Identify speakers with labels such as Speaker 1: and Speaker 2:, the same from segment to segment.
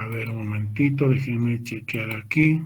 Speaker 1: A ver, un momentito, déjenme chequear aquí.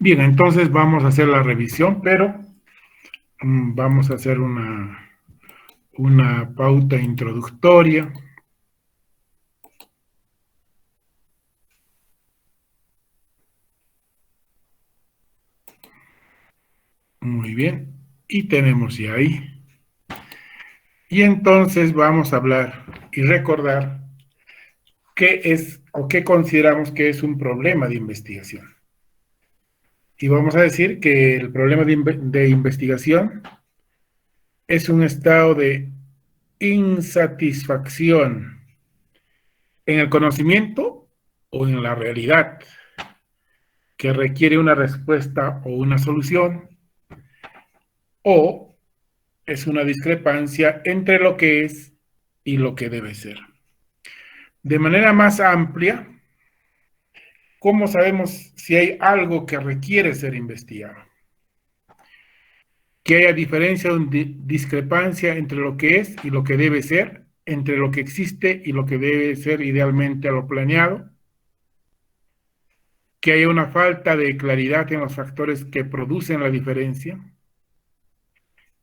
Speaker 1: Bien, entonces vamos a hacer la revisión, pero vamos a hacer una pauta introductoria. Muy bien, y tenemos ya ahí. Y entonces vamos a hablar y recordar qué es o qué consideramos que es un problema de investigación. Y vamos a decir que el problema de investigación es un estado de insatisfacción en el conocimiento o en la realidad que requiere una respuesta o una solución, o es una discrepancia entre lo que es y lo que debe ser. De manera más amplia, ¿cómo sabemos si hay algo que requiere ser investigado? Que haya diferencia o discrepancia entre lo que es y lo que debe ser, entre lo que existe y lo que debe ser idealmente a lo planeado, que haya una falta de claridad en los factores que producen la diferencia,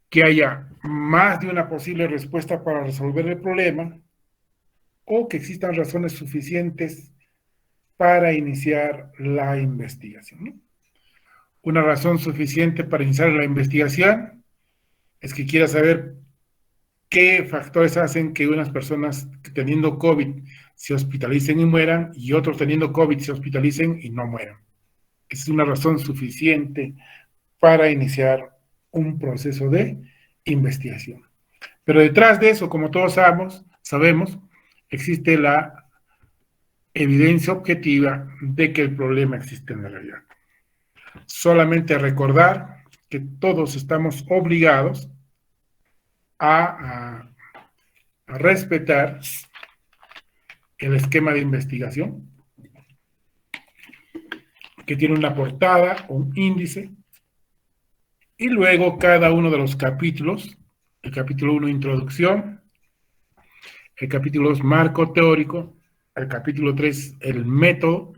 Speaker 1: que haya más de una posible respuesta para resolver el problema, o que existan razones suficientes para iniciar la investigación, ¿no? Una razón suficiente para iniciar la investigación es que quiera saber qué factores hacen que unas personas teniendo COVID se hospitalicen y mueran y otros teniendo COVID se hospitalicen y no mueran. Es una razón suficiente para iniciar un proceso de investigación. Pero detrás de eso, como todos sabemos, existe la evidencia objetiva de que el problema existe en la realidad. Solamente recordar que todos estamos obligados a respetar el esquema de investigación, que tiene una portada, un índice, y luego cada uno de los capítulos, el capítulo 1, introducción, el capítulo 2, marco teórico, el capítulo 3, el método,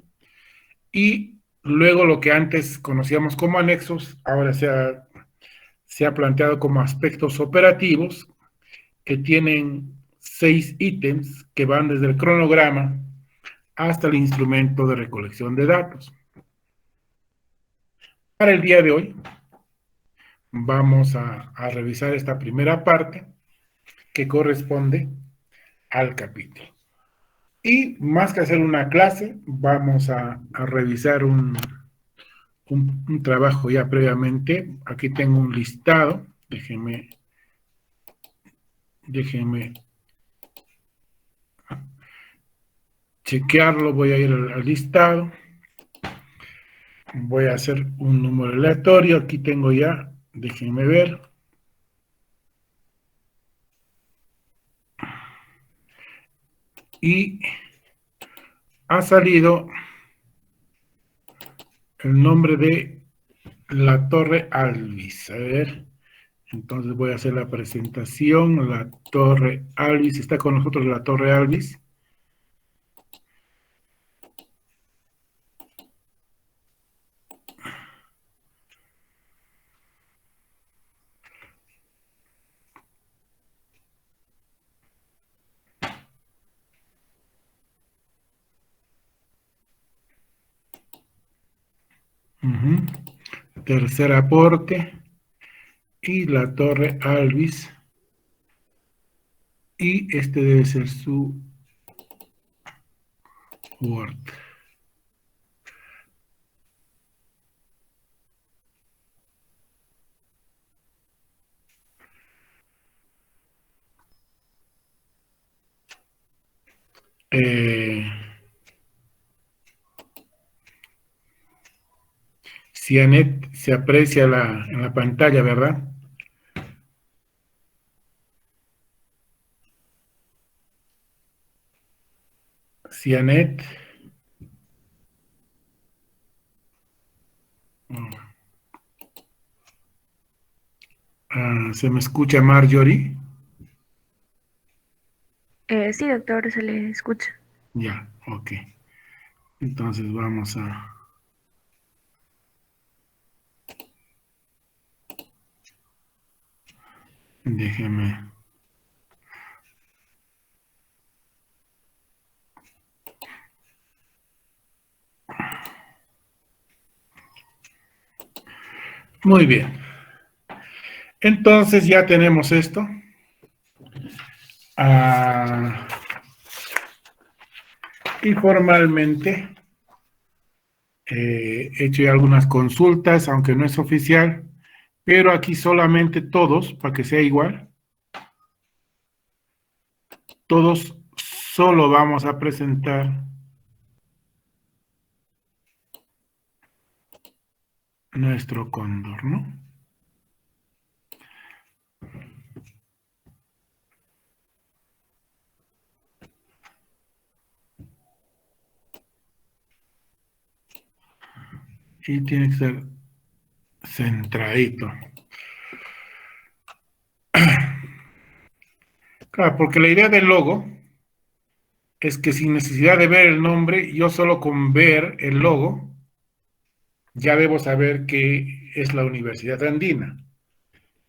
Speaker 1: y luego lo que antes conocíamos como anexos, ahora se ha planteado como aspectos operativos, que tienen 6 ítems que van desde el cronograma hasta el instrumento de recolección de datos. Para el día de hoy vamos a revisar esta primera parte que corresponde al capítulo. Y más que hacer una clase, vamos a revisar un trabajo ya previamente. Aquí tengo un listado. Déjenme chequearlo. Voy a ir al listado. Voy a hacer un número aleatorio. Aquí tengo ya. Déjenme ver. Y ha salido el nombre de La Torre Alvis. A ver. Entonces voy a hacer la presentación. La Torre Alvis. Está con nosotros la Torre Alvis. Tercer aporte. Y la Torre Alvis. Y este debe ser su Word. Cianet se aprecia en la pantalla, ¿verdad? Cianet. ¿Se me escucha, Marjorie?
Speaker 2: Sí, doctor, se le escucha.
Speaker 1: Ya, ok. Entonces vamos a... Déjeme... Muy bien. Entonces ya tenemos esto. Y formalmente he hecho ya algunas consultas, aunque no es oficial, pero aquí solamente todos, para que sea igual, todos solo vamos a presentar nuestro cóndor, ¿no? Y tiene que ser centradito. Claro, porque la idea del logo es que sin necesidad de ver el nombre, yo solo con ver el logo, ya debo saber que es la Universidad Andina.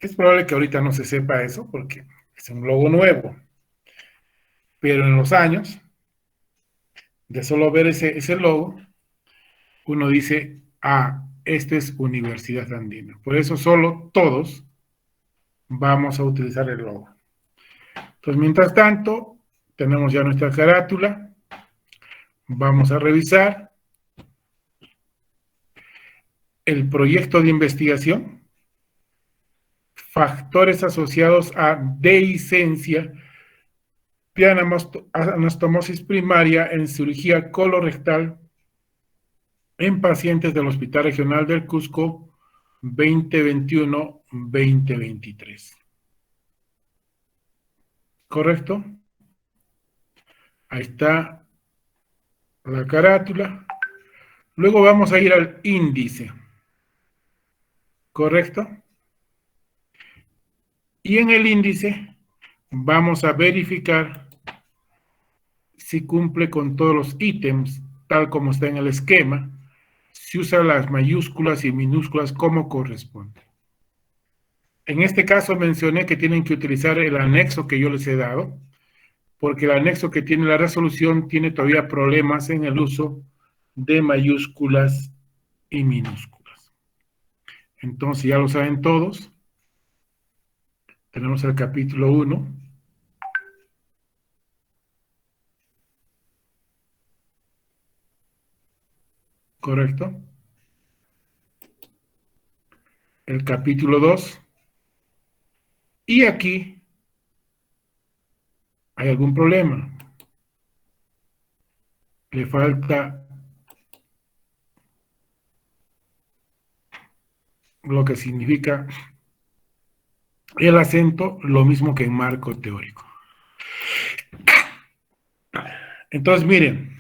Speaker 1: Es probable que ahorita no se sepa eso porque es un logo nuevo, pero en los años de solo ver ese logo, uno dice, esta es Universidad Andina. Por eso solo todos vamos a utilizar el logo. Entonces, mientras tanto, tenemos ya nuestra carátula. Vamos a revisar el proyecto de investigación, factores asociados a dehiscencia de anastomosis primaria en cirugía colorectal en pacientes del Hospital Regional del Cusco 2021-2023. ¿Correcto? Ahí está la carátula. Luego vamos a ir al índice. ¿Correcto? Y en el índice vamos a verificar si cumple con todos los ítems, tal como está en el esquema, si usa las mayúsculas y minúsculas como corresponde. En este caso mencioné que tienen que utilizar el anexo que yo les he dado, porque el anexo que tiene la resolución tiene todavía problemas en el uso de mayúsculas y minúsculas. Entonces ya lo saben todos. Tenemos el capítulo 1, ¿correcto? El capítulo 2. Y aquí hay algún problema. Le falta lo que significa el acento, lo mismo que en marco teórico. Entonces, miren,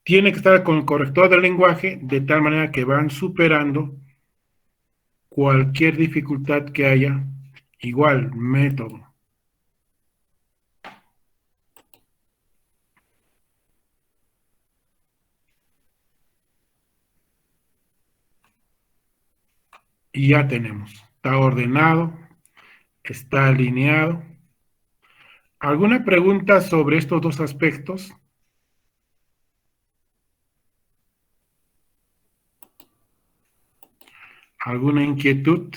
Speaker 1: tiene que estar con el corrector del lenguaje de tal manera que van superando cualquier dificultad que haya. Igual, método. Y ya tenemos. Está ordenado, está alineado. ¿Alguna pregunta sobre estos dos aspectos? ¿Alguna inquietud?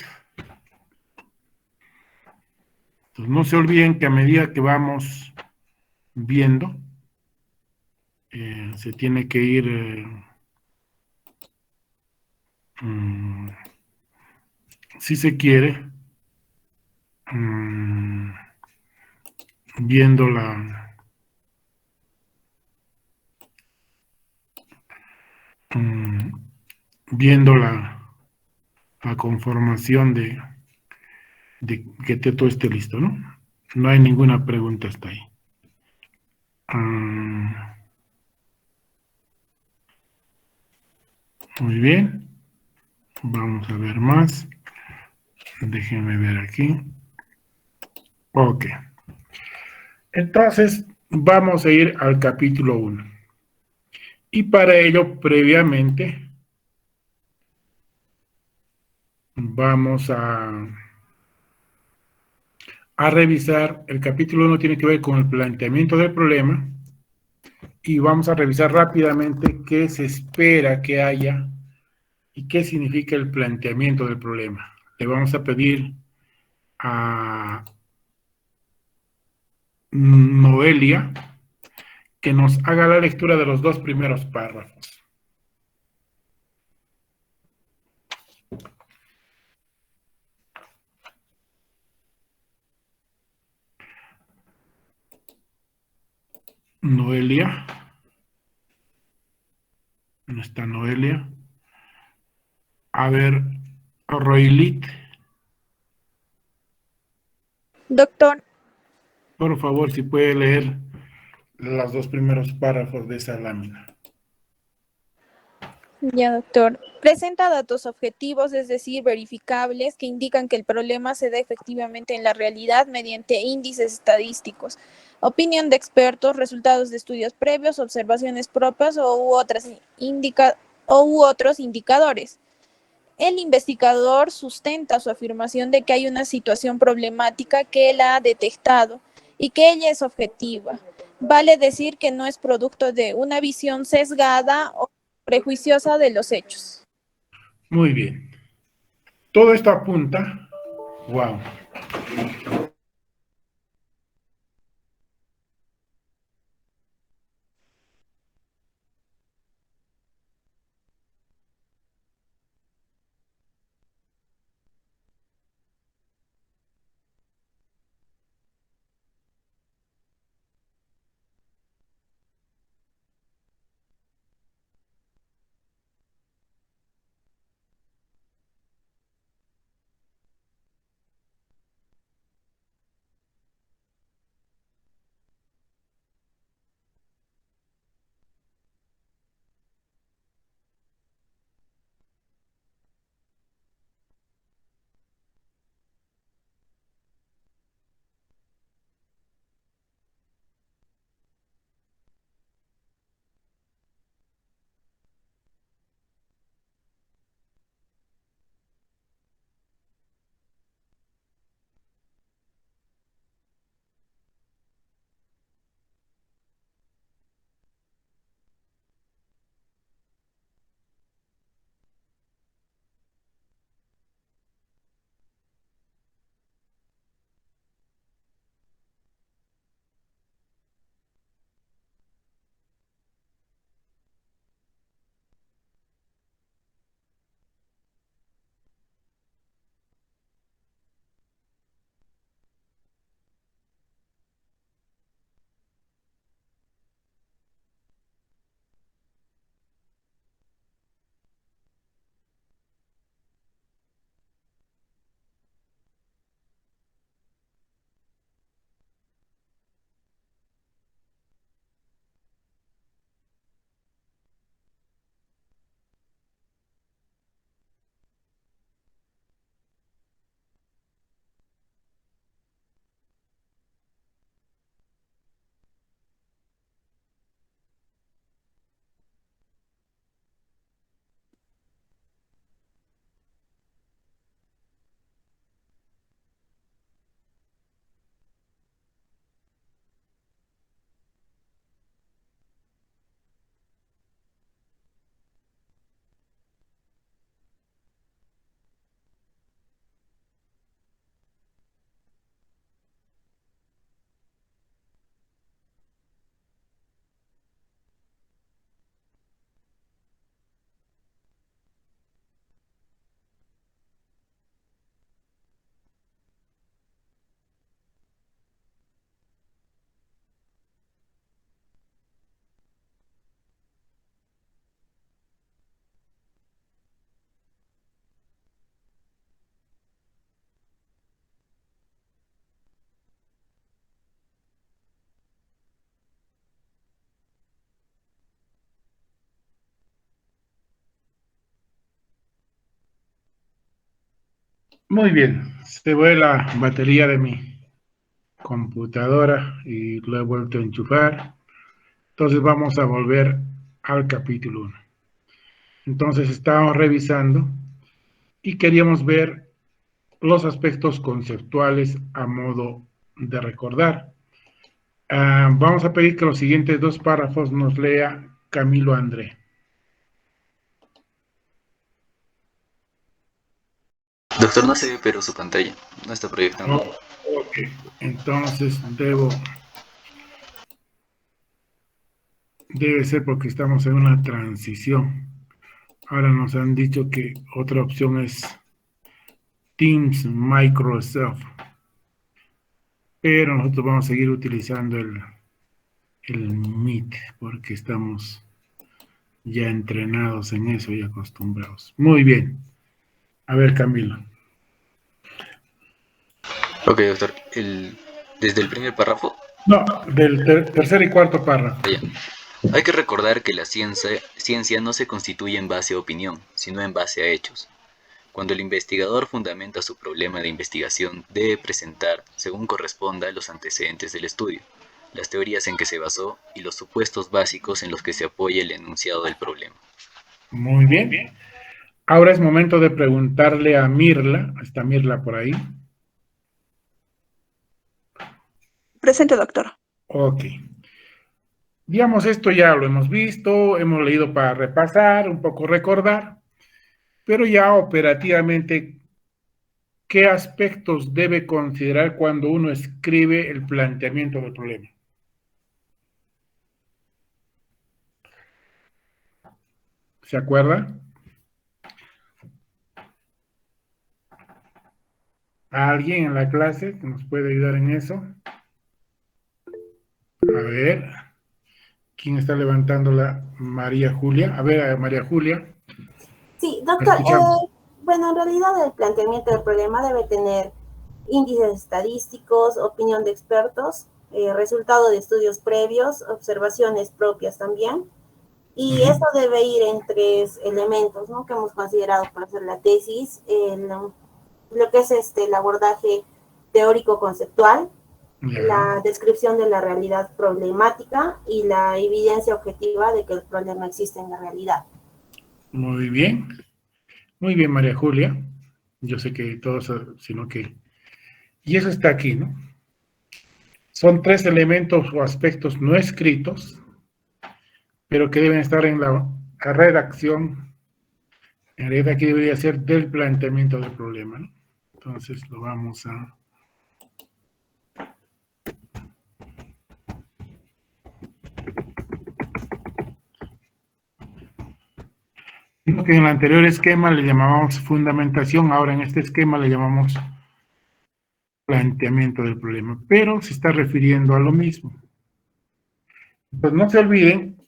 Speaker 1: Pues no se olviden que a medida que vamos viendo, se tiene que ir si se quiere, viendo mm, viendo la conformación de que todo esté listo, ¿no? No hay ninguna pregunta hasta ahí. Muy bien. Vamos a ver más. Déjenme ver aquí. Ok. Entonces, vamos a ir al capítulo 1. Y para ello, previamente, vamos a revisar. El capítulo 1 tiene que ver con el planteamiento del problema. Y vamos a revisar rápidamente qué se espera que haya y qué significa el planteamiento del problema. Le vamos a pedir a Noelia que nos haga la lectura de los dos primeros párrafos. Noelia. No está Noelia. A ver, Roilit,
Speaker 3: Doctor,
Speaker 1: por favor, si puede leer los dos primeros párrafos de esa lámina.
Speaker 3: ya doctor. Presenta datos objetivos, es decir, verificables, que indican que el problema se da efectivamente en la realidad mediante índices estadísticos, opinión de expertos, resultados de estudios previos, observaciones propias u otros indicadores. El investigador sustenta su afirmación de que hay una situación problemática que él ha detectado y que ella es objetiva. Vale decir que no es producto de una visión sesgada o prejuiciosa de los hechos.
Speaker 1: Muy bien. Todo esto apunta, wow, Muy bien, se fue la batería de mi computadora y lo he vuelto a enchufar. Entonces vamos a volver al capítulo 1. Entonces estábamos revisando y queríamos ver los aspectos conceptuales a modo de recordar. Vamos a pedir que los siguientes 2 párrafos nos lea Camilo André.
Speaker 4: Doctor, no se ve, pero su pantalla no está proyectando.
Speaker 1: Ok, entonces debe ser porque estamos en una transición. Ahora nos han dicho que otra opción es Teams Microsoft, pero nosotros vamos a seguir utilizando el Meet porque estamos ya entrenados en eso y acostumbrados. Muy bien. A ver, Camilo.
Speaker 4: Ok, doctor. Desde el primer párrafo.
Speaker 1: No, del tercer y cuarto párrafo.
Speaker 4: Allá. Hay que recordar que la ciencia no se constituye en base a opinión, sino en base a hechos. Cuando el investigador fundamenta su problema de investigación, debe presentar, según corresponda, los antecedentes del estudio, las teorías en que se basó y los supuestos básicos en los que se apoya el enunciado del problema.
Speaker 1: Muy bien. Ahora es momento de preguntarle a Mirla. ¿Está Mirla por ahí?
Speaker 5: Presente, doctor.
Speaker 1: Ok. Digamos, esto ya lo hemos visto, hemos leído para repasar, un poco recordar, pero ya operativamente, ¿qué aspectos debe considerar cuando uno escribe el planteamiento del problema? ¿Se acuerda? ¿Alguien en la clase que nos puede ayudar en eso? A ver, ¿quién está levantando la María Julia? A ver, María Julia.
Speaker 6: Sí, doctor, bueno, en realidad el planteamiento del problema debe tener índices estadísticos, opinión de expertos, resultado de estudios previos, observaciones propias también, y eso debe ir en 3 elementos, ¿no?, que hemos considerado para hacer la tesis, lo que es el abordaje teórico-conceptual, la descripción de la realidad problemática y la evidencia objetiva de que el problema existe en la realidad.
Speaker 1: Muy bien, María Julia. Yo sé que todos, sino que... Y eso está aquí, ¿no? Son 3 elementos o aspectos no escritos, pero que deben estar en la redacción. En realidad aquí debería ser del planteamiento del problema, ¿no? Entonces lo vamos a... Que en el anterior esquema le llamábamos fundamentación, ahora en este esquema le llamamos planteamiento del problema, pero se está refiriendo a lo mismo. Pues no se olviden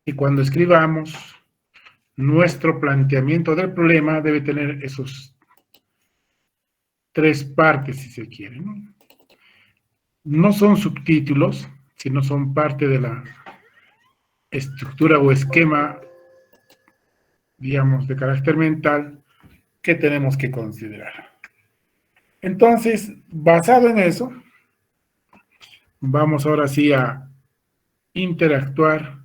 Speaker 1: que cuando escribamos, nuestro planteamiento del problema debe tener esos 3 partes, si se quiere, ¿no? No son subtítulos, sino son parte de la estructura o esquema, digamos, de carácter mental que tenemos que considerar. Entonces, basado en eso, vamos ahora sí a interactuar.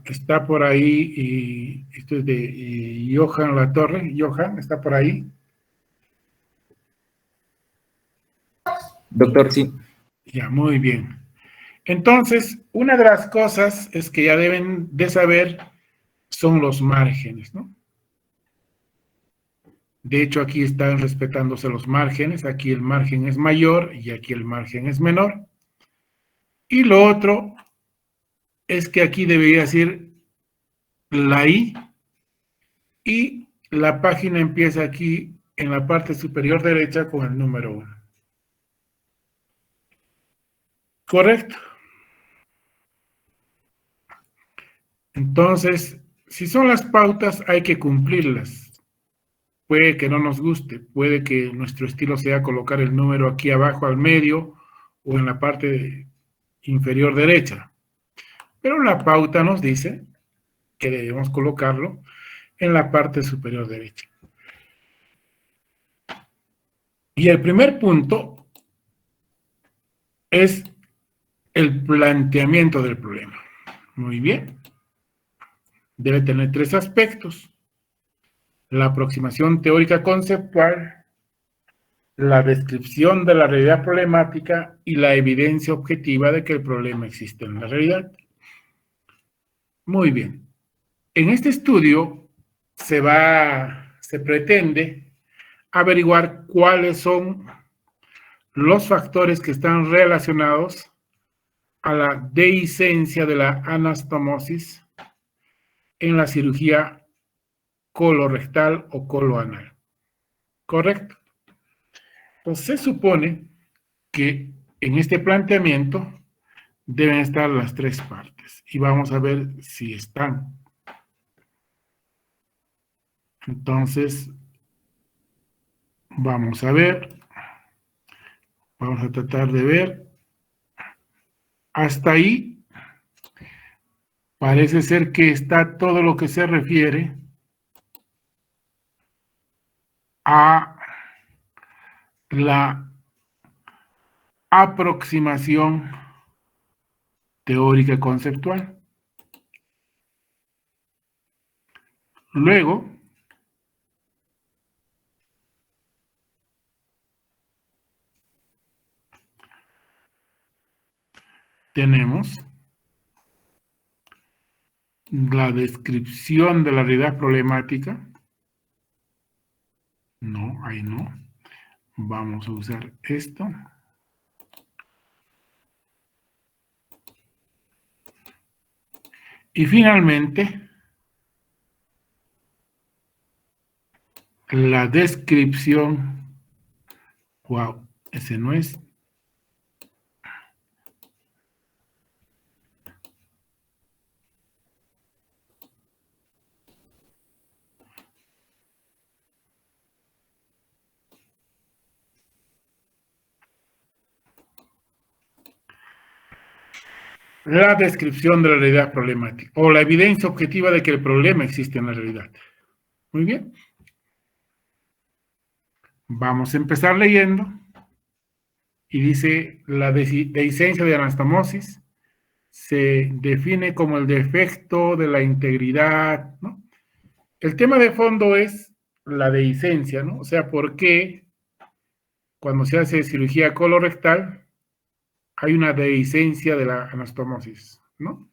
Speaker 1: Está por ahí, y esto es de Johan Latorre. Johan, ¿está por ahí?
Speaker 7: Doctor, sí.
Speaker 1: Ya, muy bien. Entonces, una de las cosas es que ya deben de saber son los márgenes, ¿no? De hecho, aquí están respetándose los márgenes. Aquí el margen es mayor y aquí el margen es menor. Y lo otro es que aquí debería decir la I y la página empieza aquí en la parte superior derecha con el número 1. ¿Correcto? Entonces, si son las pautas, hay que cumplirlas. Puede que no nos guste, puede que nuestro estilo sea colocar el número aquí abajo al medio o en la parte inferior derecha. Pero la pauta nos dice que debemos colocarlo en la parte superior derecha. Y el primer punto es el planteamiento del problema. Muy bien. Debe tener 3 aspectos: la aproximación teórica conceptual, la descripción de la realidad problemática y la evidencia objetiva de que el problema existe en la realidad. Muy bien. En este estudio se pretende averiguar cuáles son los factores que están relacionados a la dehiscencia de la anastomosis en la cirugía colorectal o coloanal. ¿Correcto? Entonces se supone que en este planteamiento deben estar las 3 partes y vamos a ver si están. Entonces, vamos a ver, vamos a tratar de ver. Hasta ahí parece ser que está todo lo que se refiere a la aproximación teórica conceptual. Luego, tenemos la descripción de la realidad problemática. No, ahí no. Vamos a usar esto. Y finalmente, la descripción. Wow, ese no es. La descripción de la realidad problemática o la evidencia objetiva de que el problema existe en la realidad. Muy bien. Vamos a empezar leyendo. Y dice, la dehiscencia de anastomosis se define como el defecto de la integridad, ¿no? El tema de fondo es la dehiscencia, ¿no? O sea, ¿por qué cuando se hace cirugía colorectal hay una dehiscencia de la anastomosis, ¿no?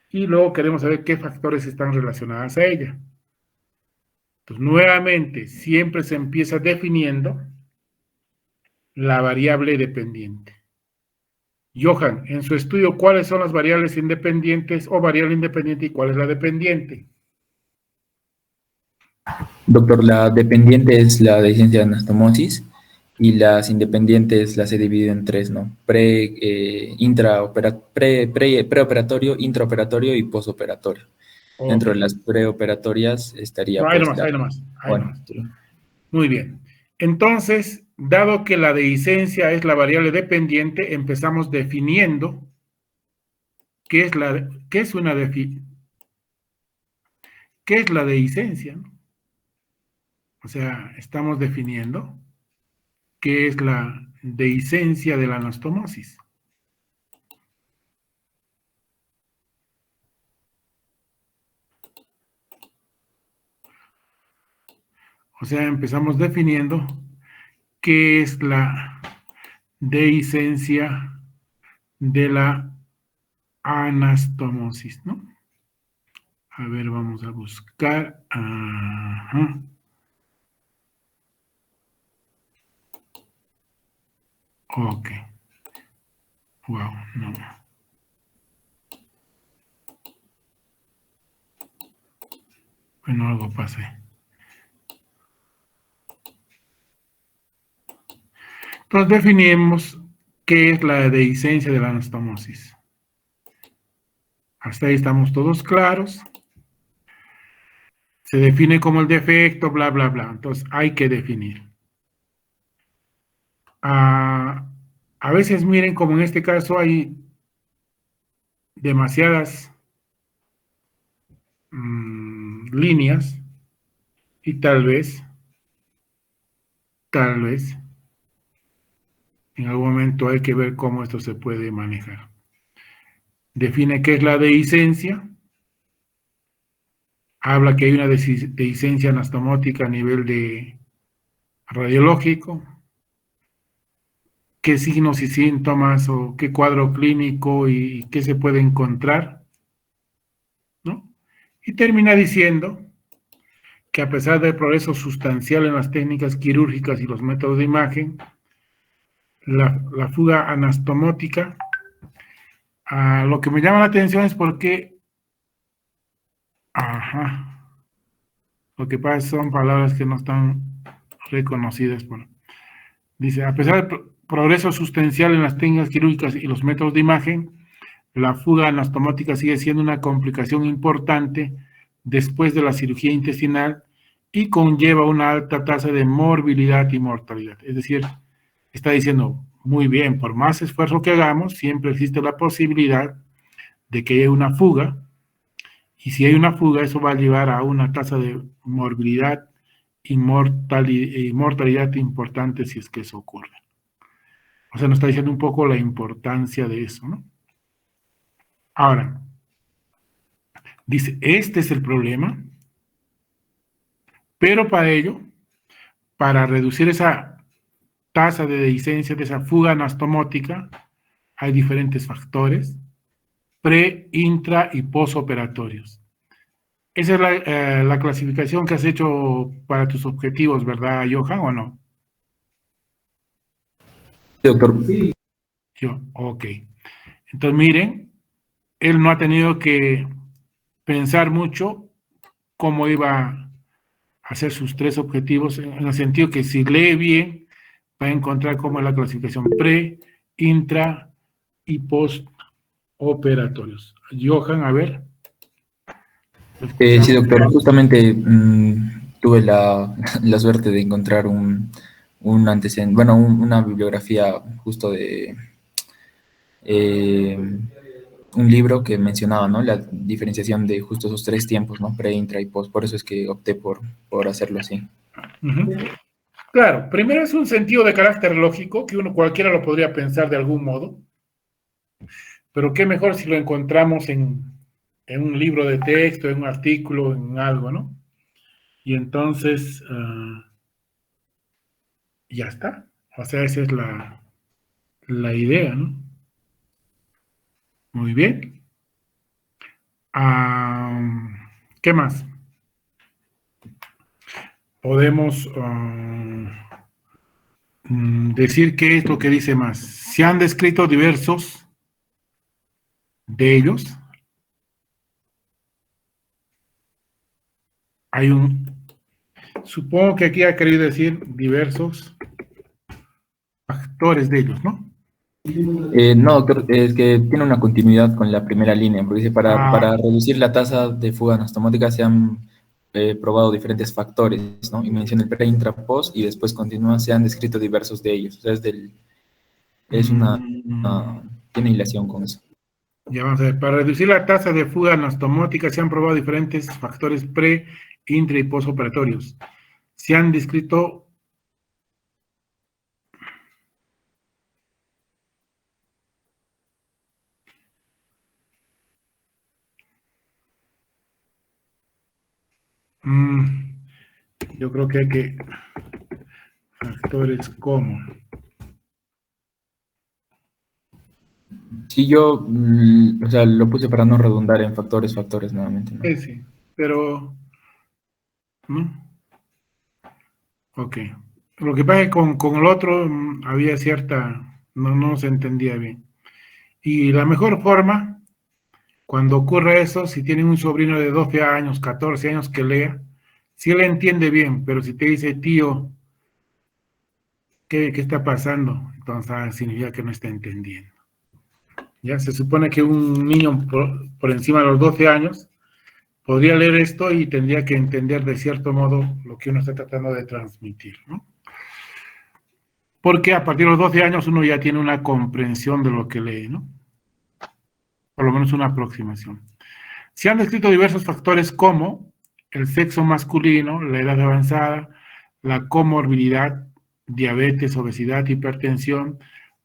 Speaker 1: Y luego queremos saber qué factores están relacionados a ella. Entonces, nuevamente, siempre se empieza definiendo la variable dependiente. Johan, en su estudio, ¿cuáles son las variables independientes o variable independiente y cuál es la dependiente?
Speaker 7: Doctor, la dependiente es la dehiscencia de anastomosis y las independientes las he dividido en 3, ¿no? Preoperatorio, intraoperatorio y posoperatorio.
Speaker 1: Okay.
Speaker 7: Dentro de las preoperatorias estaría...
Speaker 1: No, ahí nomás. Muy bien. Entonces, dado que la dehiscencia es la variable dependiente, empezamos definiendo qué es la dehiscencia, ¿no? O sea, estamos definiendo qué es la dehiscencia de la anastomosis. O sea, empezamos definiendo qué es la dehiscencia de la anastomosis, ¿no? A ver, vamos a buscar. Ajá. Ok. Wow, no. Bueno, algo pasé. Entonces definimos qué es la dehiscencia de la anastomosis. Hasta ahí estamos todos claros. Se define como el defecto, bla, bla, bla. Entonces hay que definir. A veces miren como en este caso hay demasiadas líneas y tal vez Tal vez. En algún momento hay que ver cómo esto se puede manejar. Define qué es la dehiscencia. Habla que hay una dehiscencia anastomótica a nivel de radiológico. Qué signos y síntomas o qué cuadro clínico y qué se puede encontrar, ¿no? Y termina diciendo que a pesar del progreso sustancial en las técnicas quirúrgicas y los métodos de imagen, la fuga anastomótica, lo que me llama la atención es porque, lo que pasa son palabras que no están reconocidas dice, a pesar del progreso sustancial en las técnicas quirúrgicas y los métodos de imagen, la fuga anastomática sigue siendo una complicación importante después de la cirugía intestinal y conlleva una alta tasa de morbilidad y mortalidad. Es decir, está diciendo, muy bien, por más esfuerzo que hagamos, siempre existe la posibilidad de que haya una fuga, y si hay una fuga, eso va a llevar a una tasa de morbilidad y mortalidad importante si es que eso ocurre. O sea, nos está diciendo un poco la importancia de eso, ¿no? Ahora, dice, este es el problema, pero para ello, para reducir esa tasa de dehiscencia, de esa fuga anastomótica, hay diferentes factores, pre, intra y posoperatorios. Esa es la clasificación que has hecho para tus objetivos, ¿verdad, Johan, o no?
Speaker 7: Sí, doctor.
Speaker 1: Ok. Entonces, miren, él no ha tenido que pensar mucho cómo iba a hacer sus 3 objetivos, en el sentido que si lee bien, va a encontrar cómo es la clasificación pre, intra y postoperatorios. Johan, a ver.
Speaker 7: Sí, doctor, justamente tuve la suerte de encontrar un antecedente, bueno, una bibliografía justo de un libro que mencionaba, ¿no? La diferenciación de justo esos 3 tiempos, ¿no? Pre, intra y post. Por eso es que opté por hacerlo así.
Speaker 1: Claro, primero es un sentido de carácter lógico, que cualquiera lo podría pensar de algún modo, pero qué mejor si lo encontramos en un libro de texto, en un artículo, en algo, ¿no? Y entonces, ya está. O sea, esa es la idea, ¿no? Muy bien. ¿Qué más? Podemos decir qué es lo que dice más. Se han descrito diversos de ellos. Supongo que aquí ha querido decir diversos factores de ellos, ¿no?
Speaker 7: No, doctor, es que tiene una continuidad con la primera línea, porque dice, para reducir la tasa de fuga anastomática se han probado diferentes factores, ¿no? Y menciona el pre, intra, post, y después continúa, se han descrito diversos de ellos. O sea, tiene hilación con eso.
Speaker 1: Ya vamos a ver, para reducir la tasa de fuga anastomática se han probado diferentes factores pre, intra y postoperatorios. Se han descrito yo creo que hay que factores como
Speaker 7: Sí, yo, o sea, lo puse para no redundar en factores nuevamente, ¿no?
Speaker 1: sí, pero ¿no? Ok. Lo que pasa es que con el otro había cierta, no se entendía bien. Y la mejor forma, cuando ocurra eso, si tienen un sobrino de 12 años, 14 años que lea, si él entiende bien, pero si te dice, tío, ¿qué está pasando? Entonces significa que no está entendiendo. Ya se supone que un niño por encima de los 12 años podría leer esto y tendría que entender de cierto modo lo que uno está tratando de transmitir, ¿no? Porque a partir de los 12 años uno ya tiene una comprensión de lo que lee, ¿no? Por lo menos una aproximación. Se han descrito diversos factores como el sexo masculino, la edad avanzada, la comorbilidad, diabetes, obesidad, hipertensión,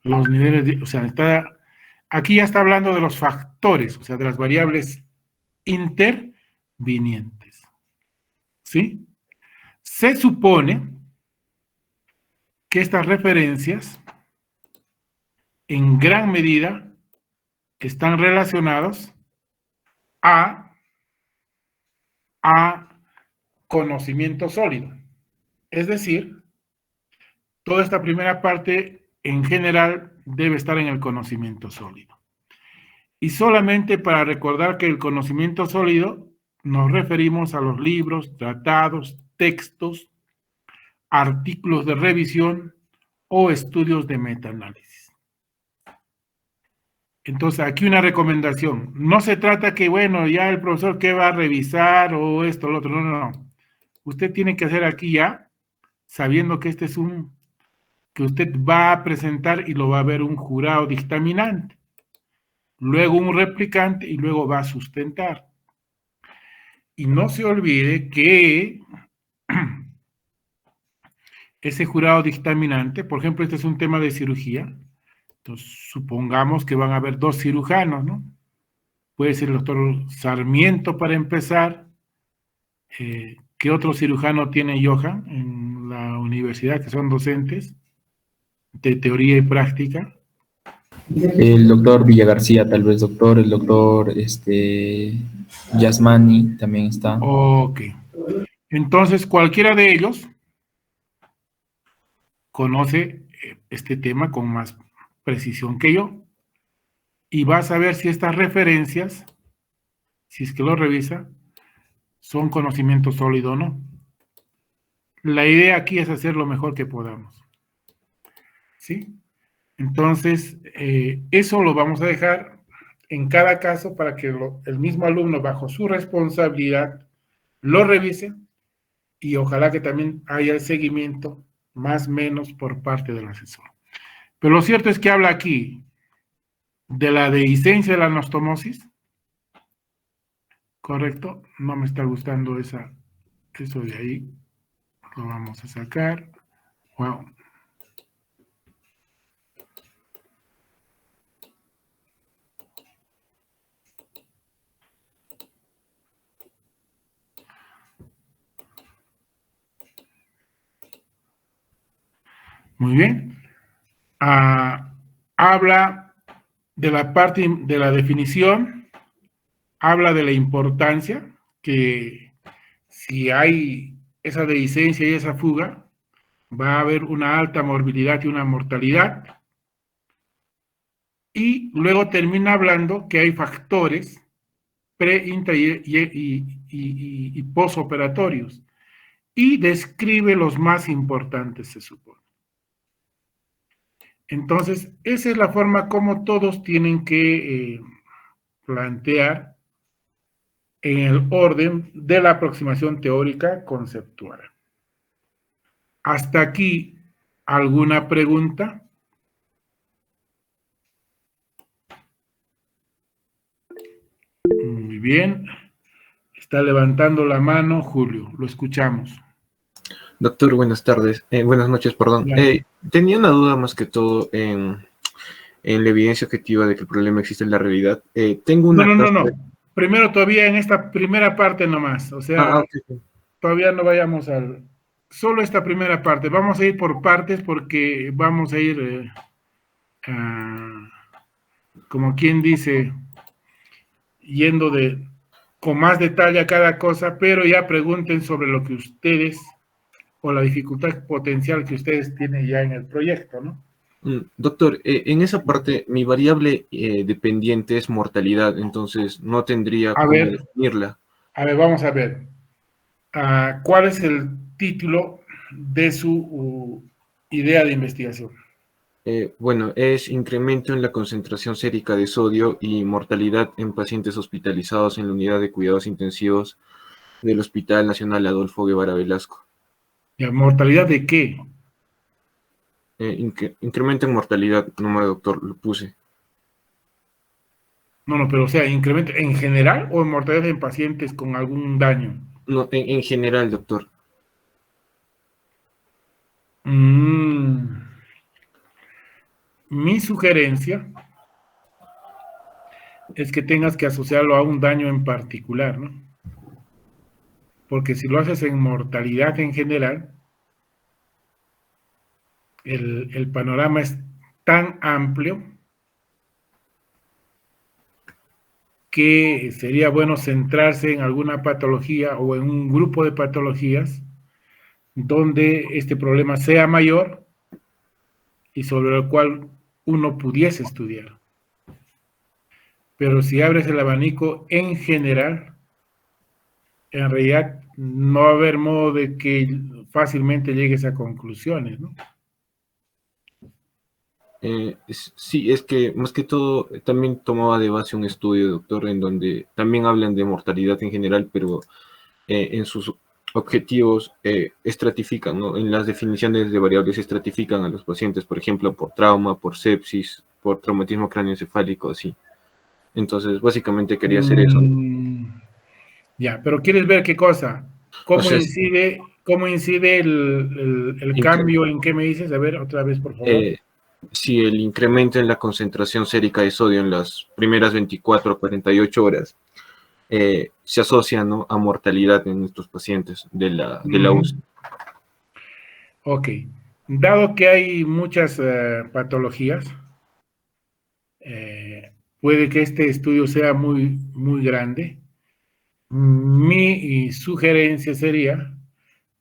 Speaker 1: los niveles de, o sea, aquí ya está hablando de los factores, o sea, de las variables intervinientes. ¿Sí? Se supone que estas referencias en gran medida están relacionados a conocimiento sólido. Es decir, toda esta primera parte en general debe estar en el conocimiento sólido. Y solamente para recordar que el conocimiento sólido nos referimos a los libros, tratados, textos, artículos de revisión o estudios de metaanálisis. Entonces, aquí una recomendación. No se trata que, bueno, ya el profesor que va a revisar o esto, lo otro. No, no, no. Usted tiene que hacer aquí ya, sabiendo que este es que usted va a presentar y lo va a ver un jurado dictaminante, luego un replicante y luego va a sustentar. Y no se olvide que ese jurado dictaminante, por ejemplo, este es un tema de cirugía, entonces supongamos que van a haber 2 cirujanos, ¿no? Puede ser el doctor Sarmiento para empezar. ¿Qué otro cirujano tiene Johan en la universidad que son docentes de teoría y práctica?
Speaker 7: El doctor Villagarcía, tal vez, doctor, el doctor Yasmani también está.
Speaker 1: Ok. Entonces, cualquiera de ellos conoce este tema con más precisión que yo y va a saber si estas referencias, si es que lo revisa, son conocimiento sólido o no. La idea aquí es hacer lo mejor que podamos. ¿Sí? Entonces, eso lo vamos a dejar en cada caso para que el mismo alumno, bajo su responsabilidad, lo revise y ojalá que también haya el seguimiento más o menos por parte del asesor. Pero lo cierto es que habla aquí de la dehiscencia de la anastomosis, ¿correcto? No me está gustando eso de ahí, lo vamos a sacar. Wow. Muy bien. Habla de la parte de la definición, habla de la importancia que si hay esa dehiscencia y esa fuga, va a haber una alta morbilidad y una mortalidad. Y luego termina hablando que hay factores pre, intra y posoperatorios. Y describe los más importantes, se supone. Entonces, esa es la forma como todos tienen que plantear en el orden de la aproximación teórica conceptual. Hasta aquí, ¿alguna pregunta? Muy bien. Está levantando la mano Julio, lo escuchamos.
Speaker 8: Doctor, buenas tardes, buenas noches, perdón. Tenía una duda más que todo en la evidencia objetiva de que el problema existe en la realidad. Tengo una...
Speaker 1: No. Primero todavía en esta primera parte nomás, o sea, okay. Todavía no vayamos solo esta primera parte. Vamos a ir por partes porque vamos a ir, como quien dice, yendo con más detalle a cada cosa, pero ya pregunten sobre lo que ustedes o la dificultad potencial que ustedes tienen ya en el proyecto, ¿no?
Speaker 8: Doctor, en esa parte mi variable dependiente es mortalidad, entonces no tendría cómo definirla.
Speaker 1: A ver, vamos a ver. ¿Cuál es el título de su idea de investigación?
Speaker 8: Bueno, es incremento en la concentración sérica de sodio y mortalidad en pacientes hospitalizados en la unidad de cuidados intensivos del Hospital Nacional Adolfo Guevara Velasco.
Speaker 1: ¿Mortalidad de qué?
Speaker 8: Incremento en mortalidad, no, doctor, lo puse.
Speaker 1: No, pero o sea, ¿incremento en general o en mortalidad en pacientes con algún daño?
Speaker 8: No, en general, doctor.
Speaker 1: Mi sugerencia es que tengas que asociarlo a un daño en particular, ¿no? Porque si lo haces en mortalidad en general, el panorama es tan amplio que sería bueno centrarse en alguna patología o en un grupo de patologías donde este problema sea mayor y sobre el cual uno pudiese estudiar. Pero si abres el abanico en general, en realidad no va a haber modo de que fácilmente llegues a conclusiones, ¿no?
Speaker 8: Sí, es que más que todo también tomaba de base un estudio, doctor, en donde también hablan de mortalidad en general, pero en sus objetivos estratifican, ¿no? En las definiciones de variables estratifican a los pacientes, por ejemplo, por trauma, por sepsis, por traumatismo cráneoencefálico, así. Entonces, básicamente quería hacer eso.
Speaker 1: Ya, pero ¿quieres ver qué cosa? ¿Cómo
Speaker 8: O sea,
Speaker 1: incide el cambio en qué me dices? A ver, otra vez, por favor.
Speaker 8: Si el incremento en la concentración sérica de sodio en las primeras 24 a 48 horas se asocia, ¿no?, a mortalidad en estos pacientes de la UCI.
Speaker 1: Ok. Dado que hay muchas patologías, puede que este estudio sea muy, muy grande. Mi sugerencia sería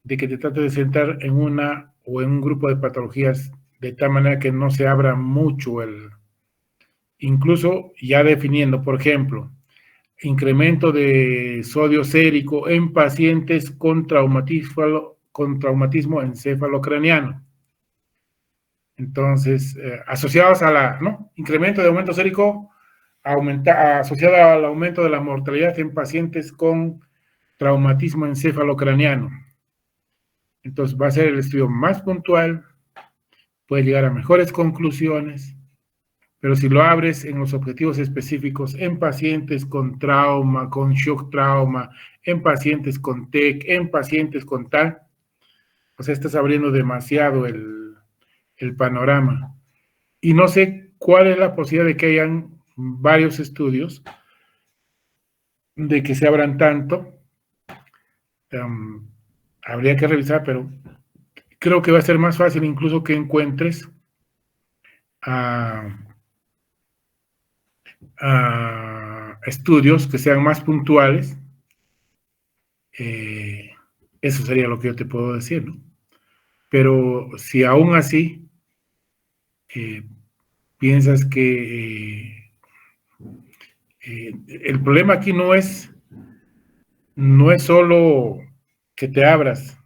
Speaker 1: de que te trates de centrar en una o en un grupo de patologías de tal manera que no se abra mucho incluso ya definiendo, por ejemplo, incremento de sodio sérico en pacientes con traumatismo encefalocraniano. Entonces, asociados a incremento de aumento sérico asociado al aumento de la mortalidad en pacientes con traumatismo encefalocraniano. Entonces, va a ser el estudio más puntual, puede llegar a mejores conclusiones, pero si lo abres en los objetivos específicos, en pacientes con trauma, con shock trauma, en pacientes con TEC, en pacientes con tal, pues estás abriendo demasiado el panorama. Y no sé cuál es la posibilidad de que hayan varios estudios, de que se abran tanto. Habría que revisar, pero creo que va a ser más fácil incluso que encuentres estudios que sean más puntuales. Eso sería lo que yo te puedo decir, ¿no? Pero si aún así piensas que el problema aquí no es solo que te abras,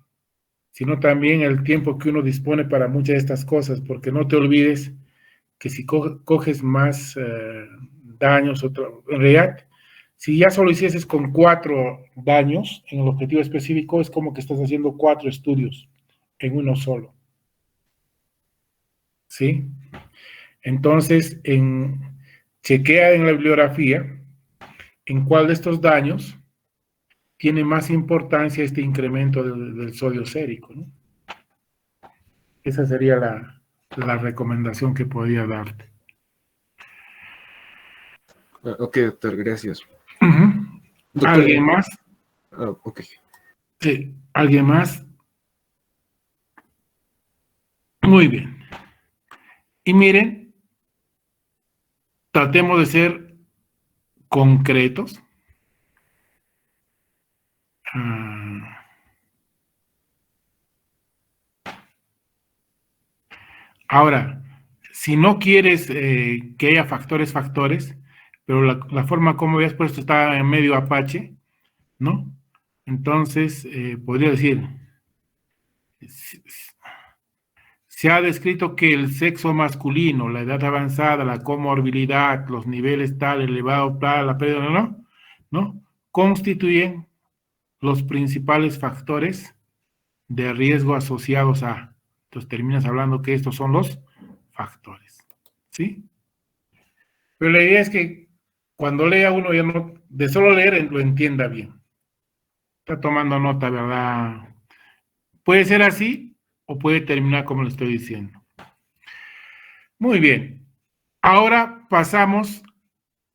Speaker 1: sino también el tiempo que uno dispone para muchas de estas cosas, porque no te olvides que si coges más daños, en realidad, si ya solo hicieses con 4 daños en el objetivo específico, es como que estás haciendo 4 estudios en uno solo. ¿Sí? Entonces, chequea en la bibliografía en cuál de estos daños tiene más importancia este incremento del sodio sérico, ¿no? Esa sería la recomendación que podría darte.
Speaker 8: Ok, doctor, gracias.
Speaker 1: Doctor, ¿alguien más?
Speaker 8: Ok.
Speaker 1: Sí, ¿alguien más? Muy bien. Y miren, tratemos de ser concretos. Ahora, si no quieres que haya factores, pero la forma como habías puesto está en medio apache, ¿no? Entonces, podría decir, se ha descrito que el sexo masculino, la edad avanzada, la comorbilidad, los niveles tal, elevado, tal, la pérdida, ¿no? Constituyen los principales factores de riesgo asociados a. Entonces terminas hablando que estos son los factores, ¿sí? Pero la idea es que cuando lea uno ya no, de solo leer lo entienda bien. Está tomando nota, ¿verdad? Puede ser así, o puede terminar como le estoy diciendo. Muy bien. Ahora pasamos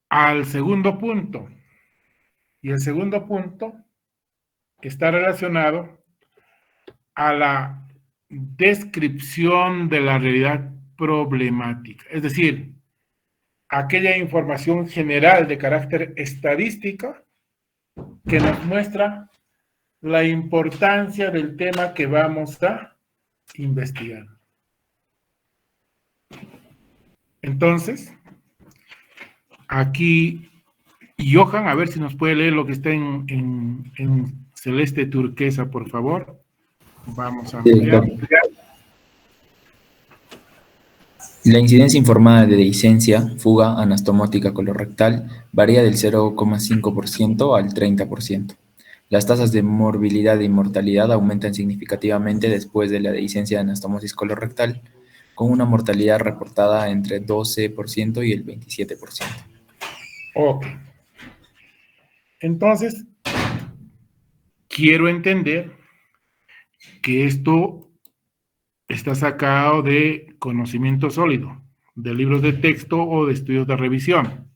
Speaker 1: al segundo punto. Y el segundo punto está relacionado a la descripción de la realidad problemática. Es decir, aquella información general de carácter estadístico que nos muestra la importancia del tema que vamos a investigar. Entonces, aquí, Johan, a ver si nos puede leer lo que está en celeste turquesa, por favor. Vamos a ampliar.
Speaker 7: La incidencia informada de dehiscencia, fuga anastomotica colorectal, varía del 0,5% al 30%. Las tasas de morbilidad e mortalidad aumentan significativamente después de la dehiscencia de anastomosis colorectal, con una mortalidad reportada entre 12% y el 27%.
Speaker 1: Ok. Entonces, quiero entender que esto está sacado de conocimiento sólido, de libros de texto o de estudios de revisión.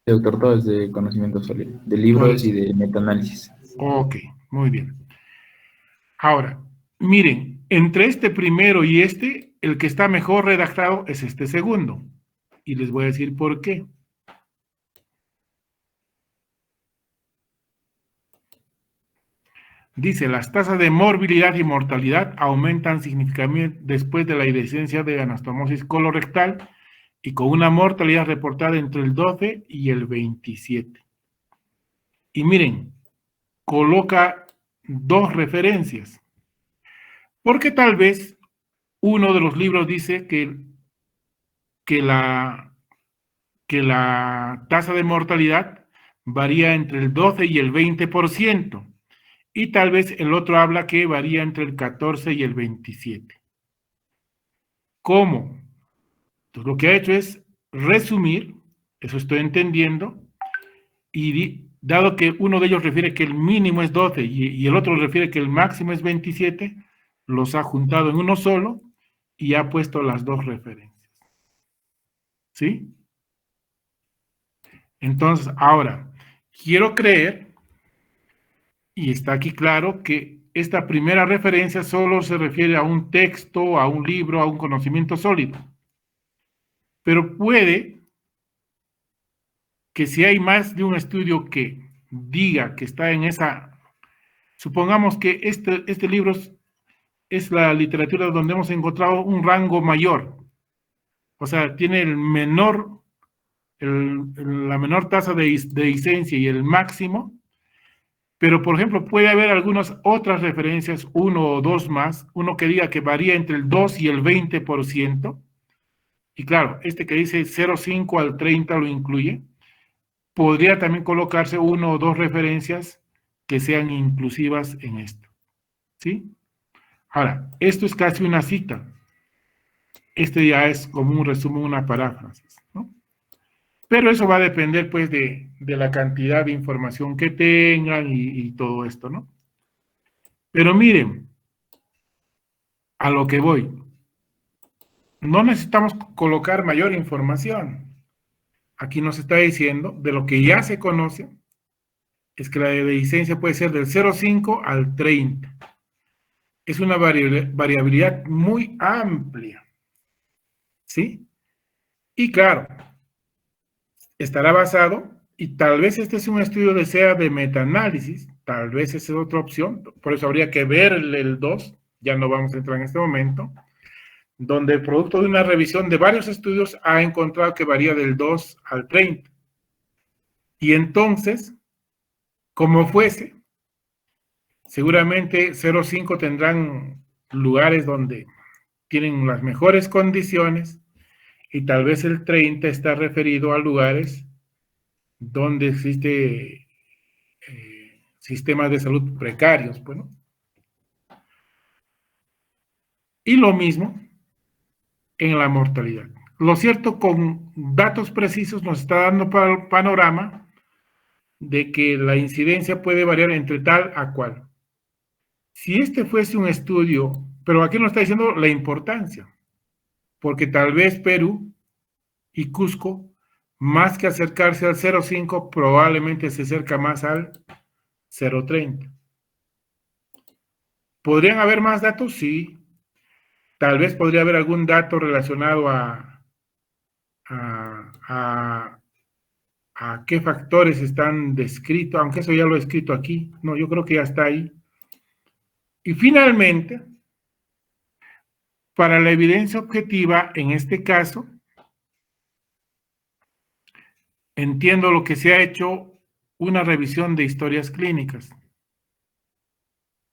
Speaker 7: Doctor, todo es de conocimiento sólido, de libros y de metaanálisis.
Speaker 1: Ok, muy bien. Ahora, miren, entre este primero y este, el que está mejor redactado es este segundo. Y les voy a decir por qué. Dice, las tasas de morbilidad y mortalidad aumentan significativamente después de la dehiscencia de anastomosis colorectal y con una mortalidad reportada entre el 12 y el 27. Y miren, coloca dos referencias, porque tal vez uno de los libros dice que la tasa de mortalidad varía entre el 12 y el 20%. Y tal vez el otro habla que varía entre el 14 y el 27. ¿Cómo? Entonces, lo que ha hecho es resumir, eso estoy entendiendo, y dado que uno de ellos refiere que el mínimo es 12 y el otro refiere que el máximo es 27, los ha juntado en uno solo y ha puesto las dos referencias. ¿Sí? Entonces, ahora, quiero creer, y está aquí claro, que esta primera referencia solo se refiere a un texto, a un libro, a un conocimiento sólido. Pero puede que si hay más de un estudio que diga que está en esa... Supongamos que este libro es la literatura donde hemos encontrado un rango mayor. O sea, tiene la menor tasa de dehiscencia y el máximo. Pero, por ejemplo, puede haber algunas otras referencias, uno o dos más, uno que diga que varía entre el 2 y el 20%, y claro, este que dice 0,5 al 30 lo incluye, podría también colocarse uno o dos referencias que sean inclusivas en esto, ¿sí? Ahora, esto es casi una cita, este ya es como un resumen, una paráfrasis, ¿no? Pero eso va a depender, pues, de la cantidad de información que tengan y todo esto, ¿no? Pero miren, a lo que voy. No necesitamos colocar mayor información. Aquí nos está diciendo, de lo que ya se conoce, es que la dehiscencia puede ser del 0,5 al 30. Es una variabilidad muy amplia, ¿sí? Y claro, estará basado, y tal vez este es un estudio sea de metaanálisis, tal vez esa es otra opción, por eso habría que ver el 2, ya no vamos a entrar en este momento, donde el producto de una revisión de varios estudios ha encontrado que varía del 2 al 30. Y entonces, como fuese, seguramente 0,5 tendrán lugares donde tienen las mejores condiciones y tal vez el 30 está referido a lugares donde existe sistemas de salud precarios, bueno. Y lo mismo en la mortalidad. Lo cierto, con datos precisos nos está dando panorama de que la incidencia puede variar entre tal a cual. Si este fuese un estudio Pero aquí nos está diciendo la importancia, porque tal vez Perú y Cusco, más que acercarse al 0,5, probablemente se acerca más al 0,30. ¿Podrían haber más datos? Sí. Tal vez podría haber algún dato relacionado a qué factores están descritos, aunque eso ya lo he escrito aquí. No, yo creo que ya está ahí. Y finalmente, para la evidencia objetiva, en este caso, entiendo lo que se ha hecho una revisión de historias clínicas.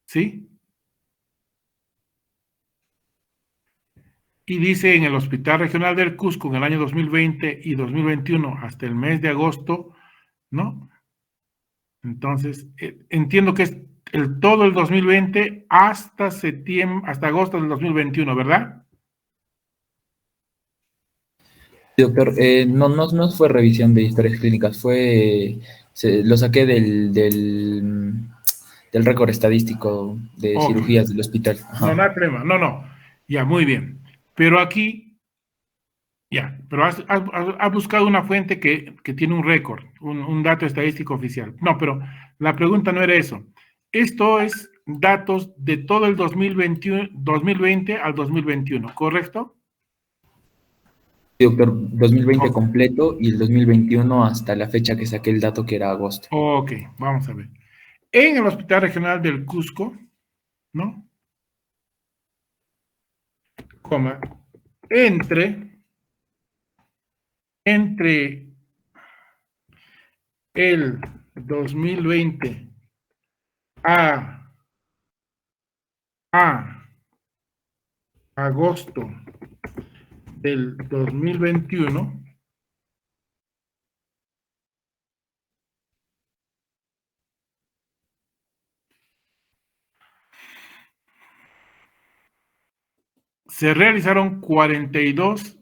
Speaker 1: ¿Sí? Y dice en el Hospital Regional del Cusco en el año 2020 y 2021 hasta el mes de agosto, ¿no? Entonces, entiendo que es todo el 2020 hasta septiembre, hasta agosto del 2021, ¿verdad?
Speaker 7: Sí, doctor, no fue revisión de historias clínicas, lo saqué del récord estadístico de
Speaker 1: Ok.
Speaker 7: cirugías del hospital.
Speaker 1: No, no hay problema, no. Ya, muy bien. Pero aquí, ya, pero has buscado una fuente que tiene un récord, un dato estadístico oficial. No, pero la pregunta no era eso. Esto es datos de todo el 2020 al 2021, ¿correcto?
Speaker 7: Sí, doctor, 2020
Speaker 1: Ok.
Speaker 7: completo y el 2021 hasta la fecha que saqué el dato, que era agosto.
Speaker 1: Ok, vamos a ver. En el Hospital Regional del Cusco, ¿no? Coma, entre el 2020 a agosto del 2021, se realizaron 42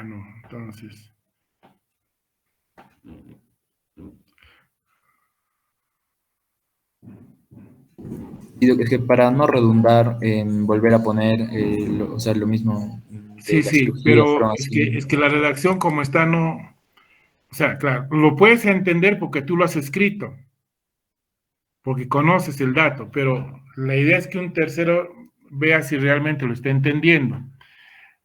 Speaker 1: no, entonces.
Speaker 7: Y es que para no redundar en volver a poner, lo mismo de
Speaker 1: Sí,
Speaker 7: las
Speaker 1: sí,
Speaker 7: cirugías,
Speaker 1: pero
Speaker 7: fueron
Speaker 1: es
Speaker 7: así.
Speaker 1: que la redacción como está no, o sea, claro, lo puedes entender porque tú lo has escrito, porque conoces el dato, pero la idea es que un tercero vea si realmente lo está entendiendo.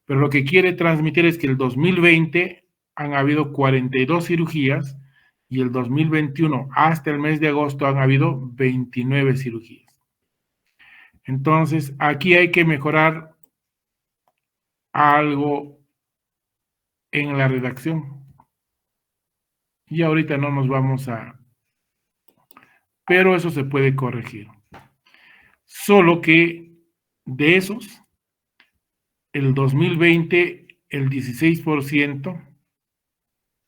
Speaker 1: Pero lo que quiere transmitir es que el 2020 han habido 42 cirugías y el 2021 hasta el mes de agosto han habido 29 cirugías. Entonces, aquí hay que mejorar algo en la redacción. Y ahorita no nos vamos a... Pero eso se puede corregir. Solo que de esos, el 2020 el 16%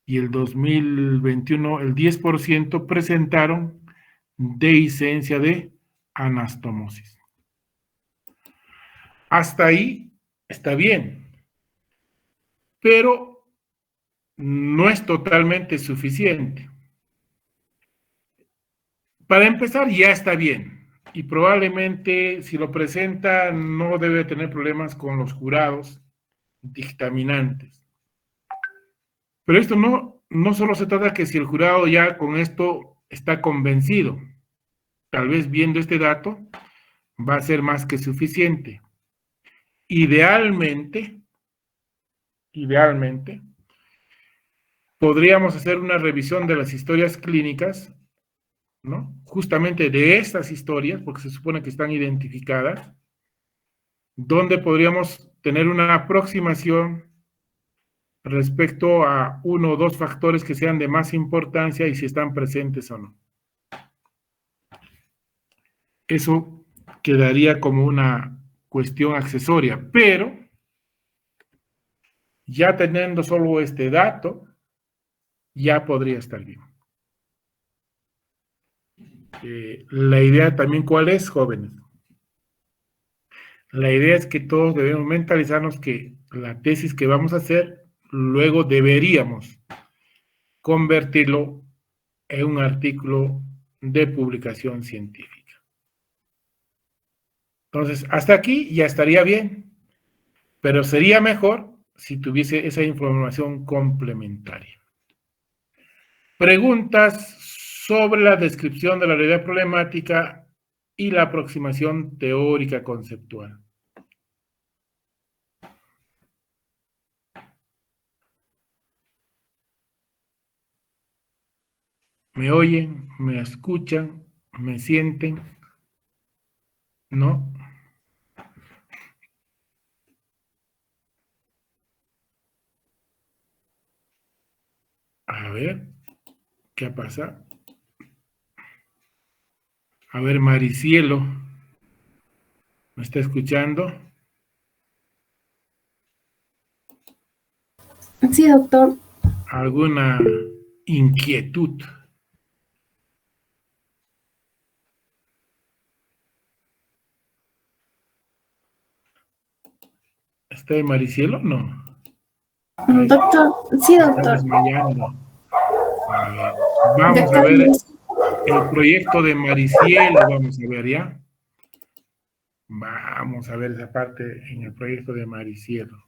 Speaker 1: y el 2021 el 10% presentaron dehiscencia de anastomosis. Hasta ahí está bien, pero no es totalmente suficiente. Para empezar, ya está bien, y probablemente si lo presenta no debe tener problemas con los jurados dictaminantes. Pero esto no solo se trata que si el jurado ya con esto está convencido, tal vez viendo este dato va a ser más que suficiente. Idealmente, podríamos hacer una revisión de las historias clínicas, ¿no? Justamente de estas historias, porque se supone que están identificadas, donde podríamos tener una aproximación respecto a uno o dos factores que sean de más importancia y si están presentes o no. Eso quedaría como una cuestión accesoria, pero ya teniendo solo este dato, ya podría estar bien. La idea también, ¿cuál es, jóvenes? La idea es que todos debemos mentalizarnos que la tesis que vamos a hacer, luego deberíamos convertirlo en un artículo de publicación científica. Entonces, hasta aquí ya estaría bien, pero sería mejor si tuviese esa información complementaria. Preguntas sobre la descripción de la realidad problemática y la aproximación teórica conceptual. ¿Me oyen? ¿Me escuchan? ¿Me sienten? ¿No? A ver, ¿qué pasa? A ver, Maricielo, ¿me está escuchando?
Speaker 9: Sí, doctor.
Speaker 1: ¿Alguna inquietud? ¿Está de Maricielo? No. Ahí
Speaker 9: Doctor, sí,
Speaker 1: está
Speaker 9: doctor.
Speaker 1: desmayando. A ver, vamos a
Speaker 9: Doctor,
Speaker 1: ver el proyecto de Maricielo, vamos a ver ya. Vamos a ver esa parte en el proyecto de Maricielo.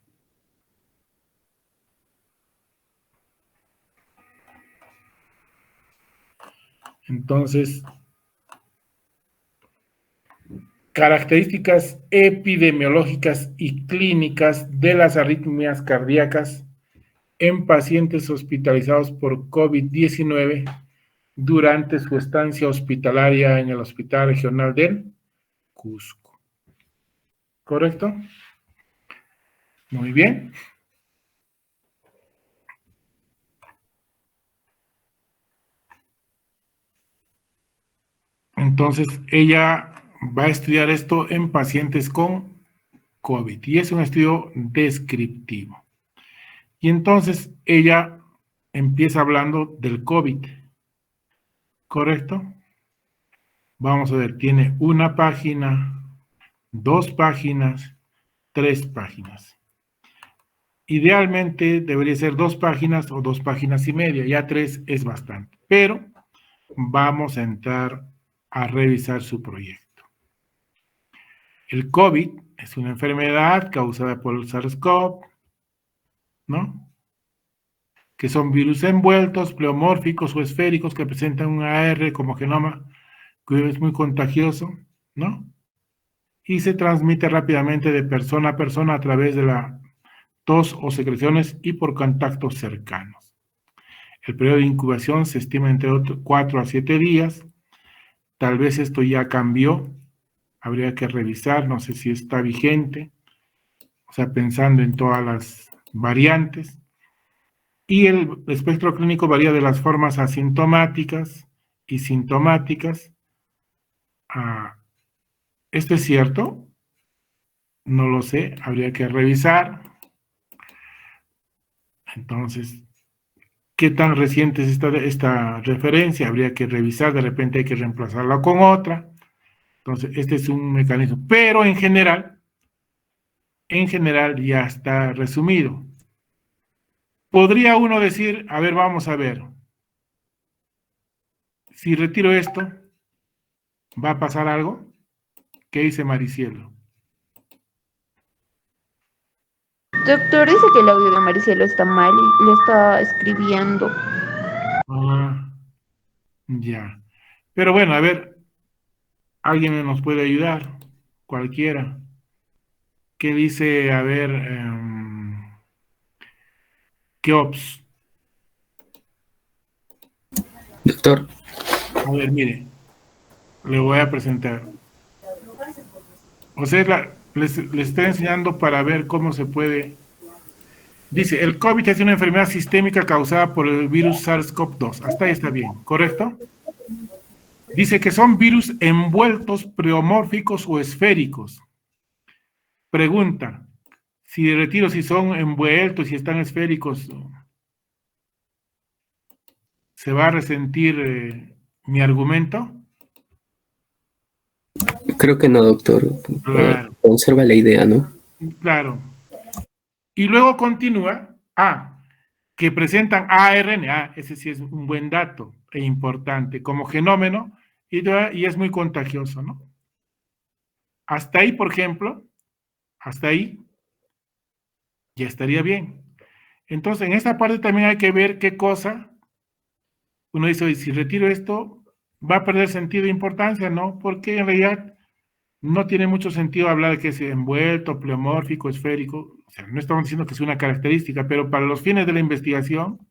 Speaker 1: Entonces, características epidemiológicas y clínicas de las arritmias cardíacas en pacientes hospitalizados por COVID-19 durante su estancia hospitalaria en el Hospital Regional del Cusco. ¿Correcto? Muy bien. Entonces, ella va a estudiar esto en pacientes con COVID y es un estudio descriptivo. Y entonces ella empieza hablando del COVID, ¿correcto? Vamos a ver, tiene una página, 2 páginas, 3 páginas. Idealmente debería ser 2 páginas o 2 páginas y media, ya 3 es bastante, pero vamos a entrar a revisar su proyecto. El COVID es una enfermedad causada por el SARS-CoV, ¿no? Que son virus envueltos, pleomórficos o esféricos que presentan un AR como genoma que es muy contagioso, ¿no? Y se transmite rápidamente de persona a persona a través de la tos o secreciones y por contactos cercanos. El periodo de incubación se estima entre 4 a 7 días. Tal vez esto ya cambió. Habría que revisar, no sé si está vigente. O sea, pensando en todas las variantes. Y el espectro clínico varía de las formas asintomáticas y sintomáticas. ¿Esto es cierto? No lo sé, habría que revisar. Entonces, ¿qué tan reciente es esta referencia? Habría que revisar, de repente hay que reemplazarla con otra. Entonces, este es un mecanismo. Pero en general ya está resumido. Podría uno decir, a ver, vamos a ver. Si retiro esto, ¿va a pasar algo? ¿Qué dice Maricielo?
Speaker 2: Doctor, dice que el audio de Maricielo está mal y le está escribiendo.
Speaker 1: Ah, ya. Pero bueno, a ver, alguien nos puede ayudar, cualquiera. ¿Qué dice, a ver, Keops?
Speaker 10: Doctor,
Speaker 1: A ver, mire, le voy a presentar. O sea, les estoy enseñando para ver cómo se puede. Dice, el COVID es una enfermedad sistémica causada por el virus SARS-CoV-2. Hasta ahí está bien, ¿correcto? Dice que son virus envueltos, pleomórficos o esféricos. Pregunta, si retiro si son envueltos, si están esféricos, ¿se va a resentir mi argumento?
Speaker 10: creo que no, doctor.
Speaker 1: Claro.
Speaker 10: Conserva la idea, ¿no?
Speaker 1: Claro. Y luego continúa, que presentan ARN, ese sí es un buen dato e importante, como genómeno, y es muy contagioso, ¿no? Hasta ahí, por ejemplo, hasta ahí ya estaría bien. Entonces, en esta parte también hay que ver qué cosa, uno dice, oye, si retiro esto, ¿va a perder sentido e importancia? No, porque en realidad no tiene mucho sentido hablar de que es envuelto, pleomórfico, esférico. O sea, no estamos diciendo que es una característica, pero para los fines de la investigación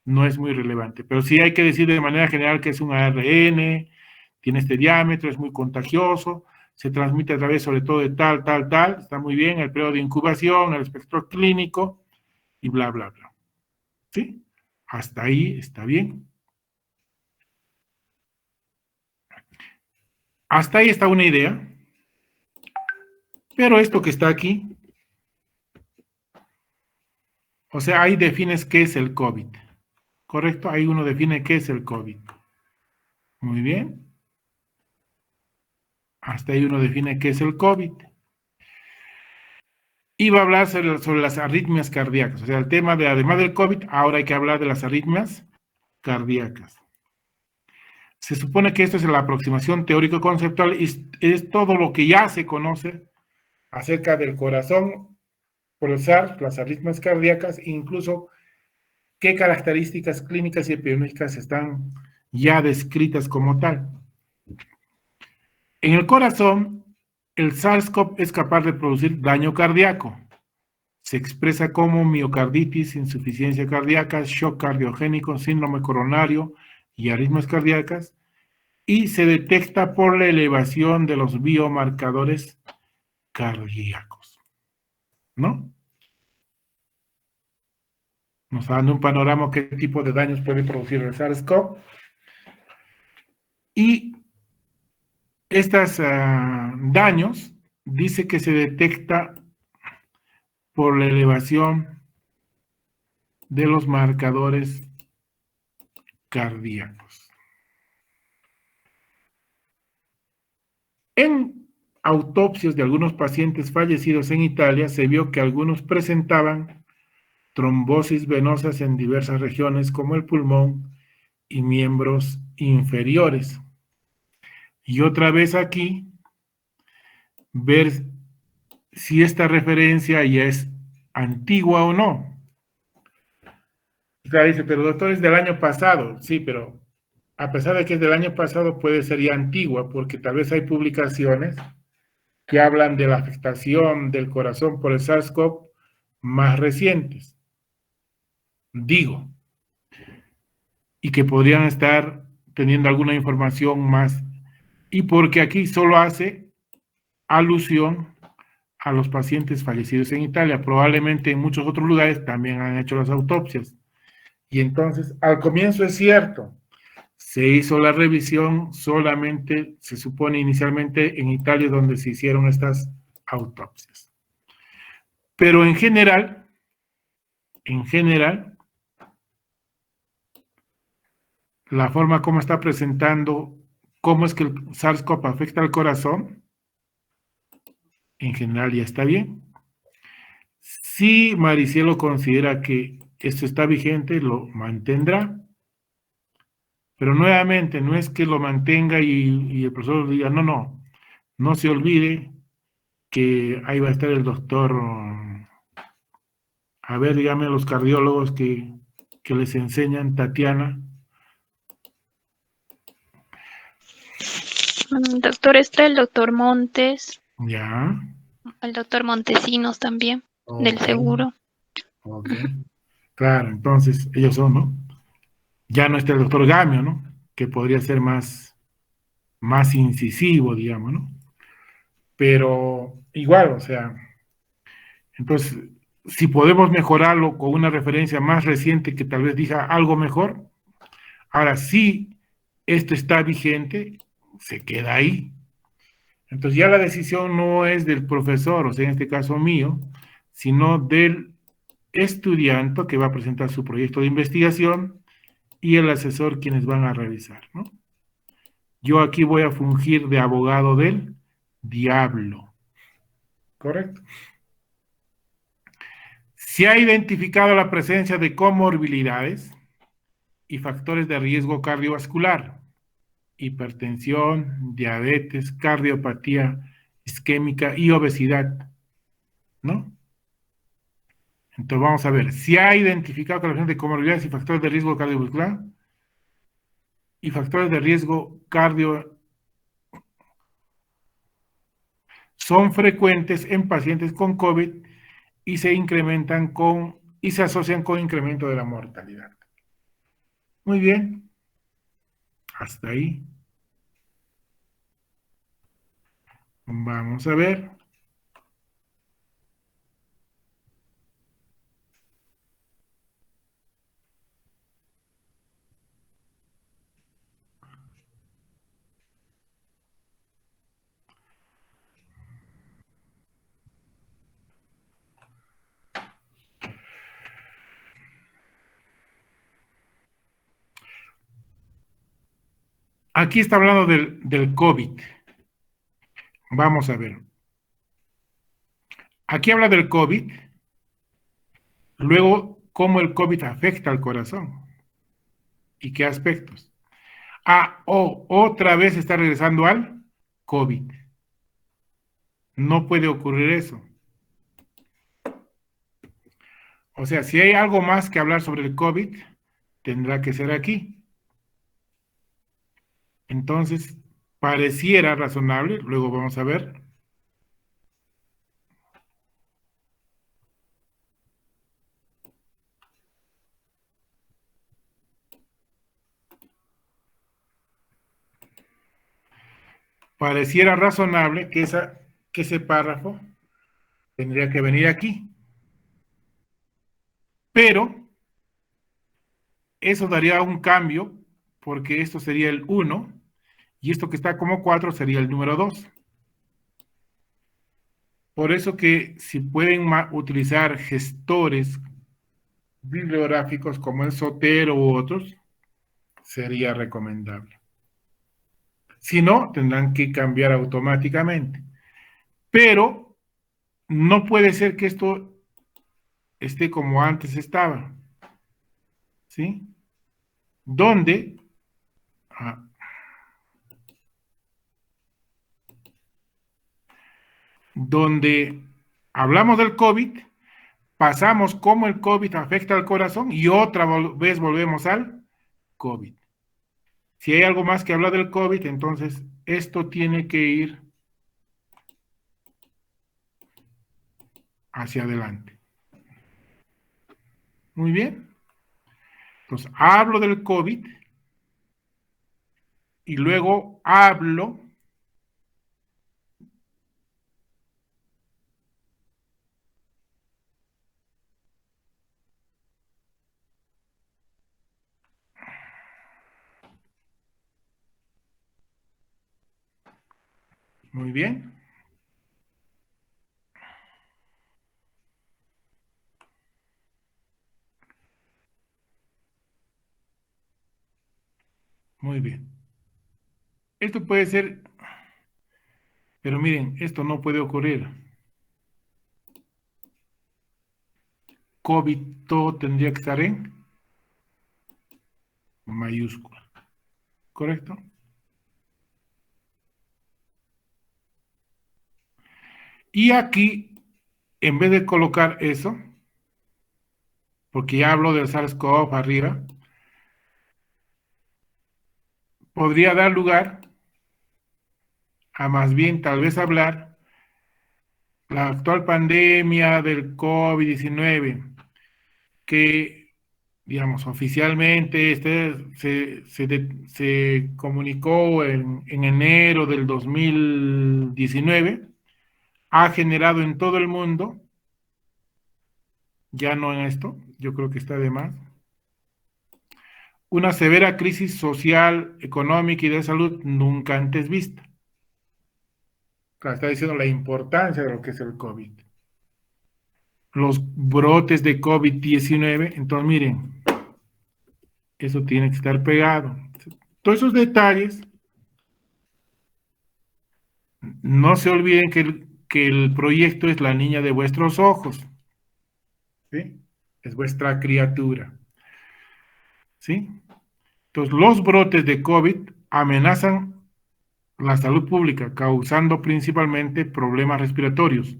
Speaker 1: no es muy relevante. Pero sí hay que decir de manera general que es un ARN, tiene este diámetro, es muy contagioso, se transmite a través sobre todo de tal, está muy bien, el periodo de incubación, el espectro clínico y bla, bla, bla. ¿Sí? Hasta ahí está bien. Hasta ahí está una idea. Pero esto que está aquí, o sea, ahí defines qué es el COVID. ¿Correcto? Ahí uno define qué es el COVID. Muy bien. Hasta ahí uno define qué es el COVID. Y va a hablar sobre las arritmias cardíacas. O sea, el tema de, además del COVID, ahora hay que hablar de las arritmias cardíacas. Se supone que esto es la aproximación teórico-conceptual y es todo lo que ya se conoce acerca del corazón, pulsar, las arritmias cardíacas, e incluso qué características clínicas y epidemiológicas están ya descritas como tal. En el corazón, el SARS-CoV es capaz de producir daño cardíaco. Se expresa como miocarditis, insuficiencia cardíaca, shock cardiogénico, síndrome coronario y arritmias cardíacas, y se detecta por la elevación de los biomarcadores cardíacos. ¿No? Nos está dando un panorama qué tipo de daños puede producir el SARS-CoV. Y estos daños dice que se detecta por la elevación de los marcadores cardíacos. En autopsias de algunos pacientes fallecidos en Italia se vio que algunos presentaban trombosis venosas en diversas regiones como el pulmón y miembros inferiores. Y otra vez aquí, ver si esta referencia ya es antigua o no. Claro, dice, pero doctor, es del año pasado. Sí, pero a pesar de que es del año pasado, puede ser ya antigua, porque tal vez hay publicaciones que hablan de la afectación del corazón por el SARS-CoV más recientes. Digo, y que podrían estar teniendo alguna información más, y porque aquí solo hace alusión a los pacientes fallecidos en Italia, probablemente en muchos otros lugares también han hecho las autopsias. Y entonces, al comienzo es cierto, se hizo la revisión solamente, se supone inicialmente en Italia, donde se hicieron estas autopsias. Pero en general, la forma como está presentando cómo es que el SARS-CoV afecta al corazón, en general ya está bien. Si Maricielo considera que esto está vigente, lo mantendrá. Pero nuevamente, no es que lo mantenga y el profesor diga, no se olvide que ahí va a estar el doctor, a ver, dígame a los cardiólogos que les enseñan, Tatiana.
Speaker 9: Doctor, está el doctor Montes,
Speaker 1: Ya.
Speaker 9: el doctor Montesinos también, del
Speaker 1: Okay.
Speaker 9: seguro.
Speaker 1: Ok. Claro, entonces ellos son, ¿no? Ya no está el doctor Gamio, ¿no? Que podría ser más incisivo, digamos, ¿no? Pero igual, o sea, entonces, si podemos mejorarlo con una referencia más reciente que tal vez diga algo mejor, ahora sí, esto está vigente, se queda ahí. Entonces ya la decisión no es del profesor, o sea, en este caso mío, sino del estudiante que va a presentar su proyecto de investigación y el asesor quienes van a revisar, ¿no? Yo aquí voy a fungir de abogado del diablo. ¿Correcto? Se ha identificado la presencia de comorbilidades y factores de riesgo cardiovascular, hipertensión, diabetes, cardiopatía isquémica y obesidad, ¿no? Entonces vamos a ver, si ha identificado que la gente de comorbilidades y factores de riesgo cardiovascular y factores de riesgo cardio son frecuentes en pacientes con COVID y se asocian con incremento de la mortalidad. Muy bien, hasta ahí. Vamos a ver. Aquí está hablando del COVID. Vamos a ver. Aquí habla del COVID, luego cómo el COVID afecta al corazón y qué aspectos. Otra vez está regresando al COVID. No puede ocurrir eso. O sea, si hay algo más que hablar sobre el COVID, tendrá que ser aquí. Entonces, pareciera razonable, luego vamos a ver. Pareciera razonable que ese párrafo tendría que venir aquí. Pero eso daría un cambio, porque esto sería el 1, y esto que está como 4 sería el número 2. Por eso que si pueden utilizar gestores bibliográficos como el Sotero u otros, sería recomendable. Si no, tendrán que cambiar automáticamente. Pero no puede ser que esto esté como antes estaba. ¿Sí? Donde hablamos del COVID, pasamos cómo el COVID afecta al corazón y otra vez volvemos al COVID. Si hay algo más que hablar del COVID, entonces esto tiene que ir hacia adelante. Muy bien. Entonces, hablo del COVID y luego hablo muy bien. Muy bien. Esto puede ser, pero miren, esto no puede ocurrir. COVID todo tendría que estar en mayúscula. ¿Correcto? Y aquí, en vez de colocar eso, porque ya hablo del SARS-CoV arriba, podría dar lugar a más bien tal vez hablar la actual pandemia del COVID-19, que, digamos, oficialmente se comunicó en enero del 2019, ha generado en todo el mundo, ya no en esto, yo creo que está de más, una severa crisis social, económica y de salud nunca antes vista. Está diciendo la importancia de lo que es el COVID. Los brotes de COVID-19, entonces miren, eso tiene que estar pegado. Todos esos detalles, no se olviden que el proyecto es la niña de vuestros ojos, ¿sí? Es vuestra criatura, ¿sí? Entonces, los brotes de COVID amenazan la salud pública, causando principalmente problemas respiratorios.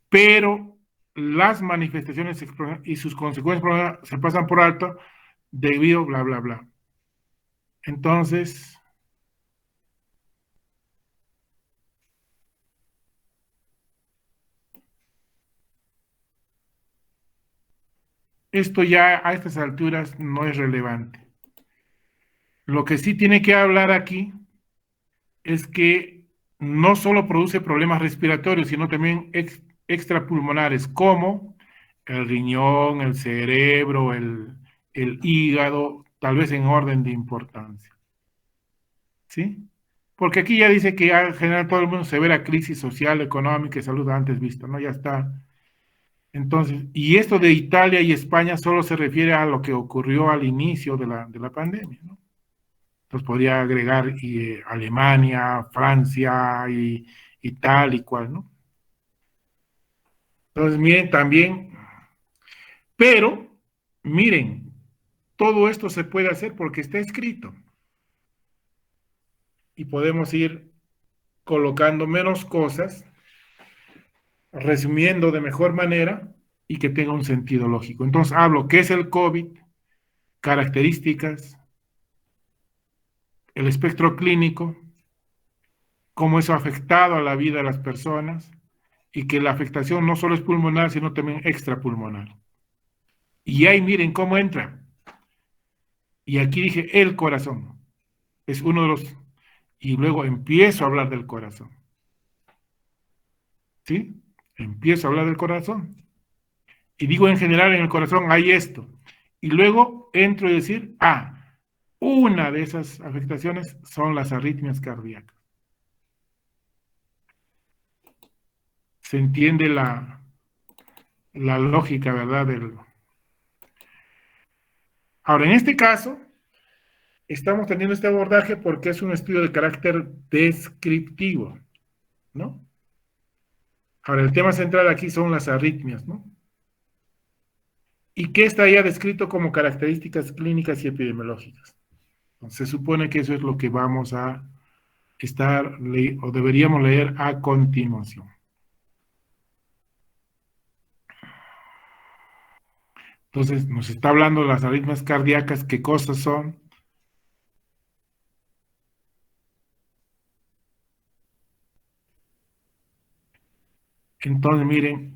Speaker 1: Pero las manifestaciones y sus consecuencias se pasan por alto debido bla, bla, bla. Entonces, esto ya a estas alturas no es relevante. Lo que sí tiene que hablar aquí es que no solo produce problemas respiratorios, sino también extrapulmonares, como el riñón, el cerebro, el hígado, tal vez en orden de importancia. ¿Sí? Porque aquí ya dice que ya genera todo el mundo severa crisis social, económica y salud antes visto, ¿no? Ya está. Entonces, y esto de Italia y España solo se refiere a lo que ocurrió al inicio de la pandemia, ¿no? Entonces podría agregar Alemania, Francia y tal y cual, ¿no? Entonces, miren también, pero, miren, todo esto se puede hacer porque está escrito. Y podemos ir colocando menos cosas, resumiendo de mejor manera y que tenga un sentido lógico. Entonces hablo qué es el COVID, características, el espectro clínico, cómo eso ha afectado a la vida de las personas y que la afectación no solo es pulmonar, sino también extrapulmonar. Y ahí miren cómo entra. Y aquí dije el corazón. Es uno de los... Y luego empiezo a hablar del corazón. ¿Sí? Empiezo a hablar del corazón. Y digo en general en el corazón hay esto. Y luego entro y decir, una de esas afectaciones son las arritmias cardíacas. Se entiende la lógica, ¿verdad? Ahora, en este caso, estamos teniendo este abordaje porque es un estudio de carácter descriptivo, ¿no? Ahora, el tema central aquí son las arritmias, ¿no? ¿Y qué está ya descrito como características clínicas y epidemiológicas? Entonces, se supone que eso es lo que vamos a o deberíamos leer a continuación. Entonces, nos está hablando de las arritmias cardíacas, qué cosas son. Entonces, miren,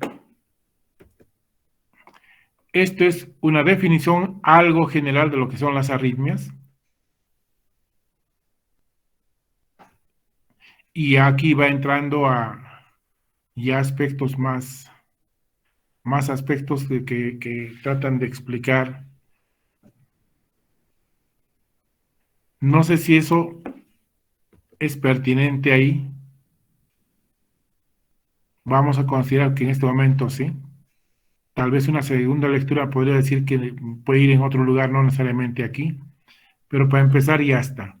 Speaker 1: esto es una definición algo general de lo que son las arritmias. Y aquí va entrando a ya aspectos más aspectos que tratan de explicar. No sé si eso es pertinente ahí. Vamos a considerar que en este momento sí. Tal vez una segunda lectura podría decir que puede ir en otro lugar, no necesariamente aquí. Pero para empezar ya está.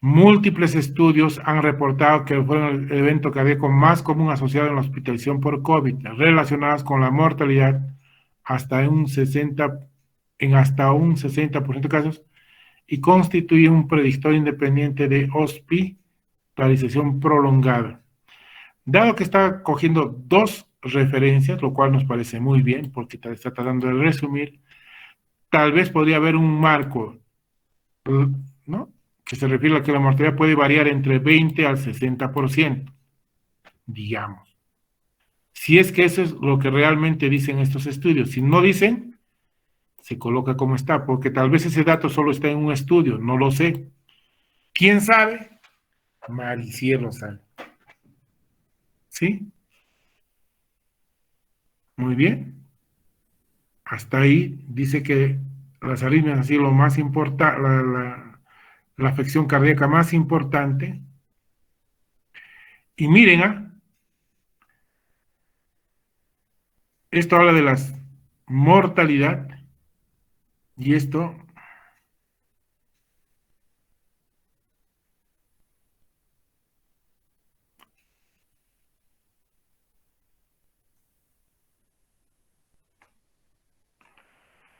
Speaker 1: Múltiples estudios han reportado que fueron el evento cardíaco más común asociado en la hospitalización por COVID, relacionadas con la mortalidad hasta un 60% de casos, y constituye un predictor independiente de hospitalización prolongada. Dado que está cogiendo dos referencias, lo cual nos parece muy bien, porque está tratando de resumir, tal vez podría haber un marco, ¿no?, que se refiere a que la mortalidad puede variar entre 20 al 60%, digamos. Si es que eso es lo que realmente dicen estos estudios. Si no dicen, se coloca como está, porque tal vez ese dato solo está en un estudio, no lo sé. ¿Quién sabe? Maricielo sabe. ¿Sí? Muy bien. Hasta ahí dice que las arritmias han sido lo más importante, la afección cardíaca más importante. Y miren, esto habla de la mortalidad y esto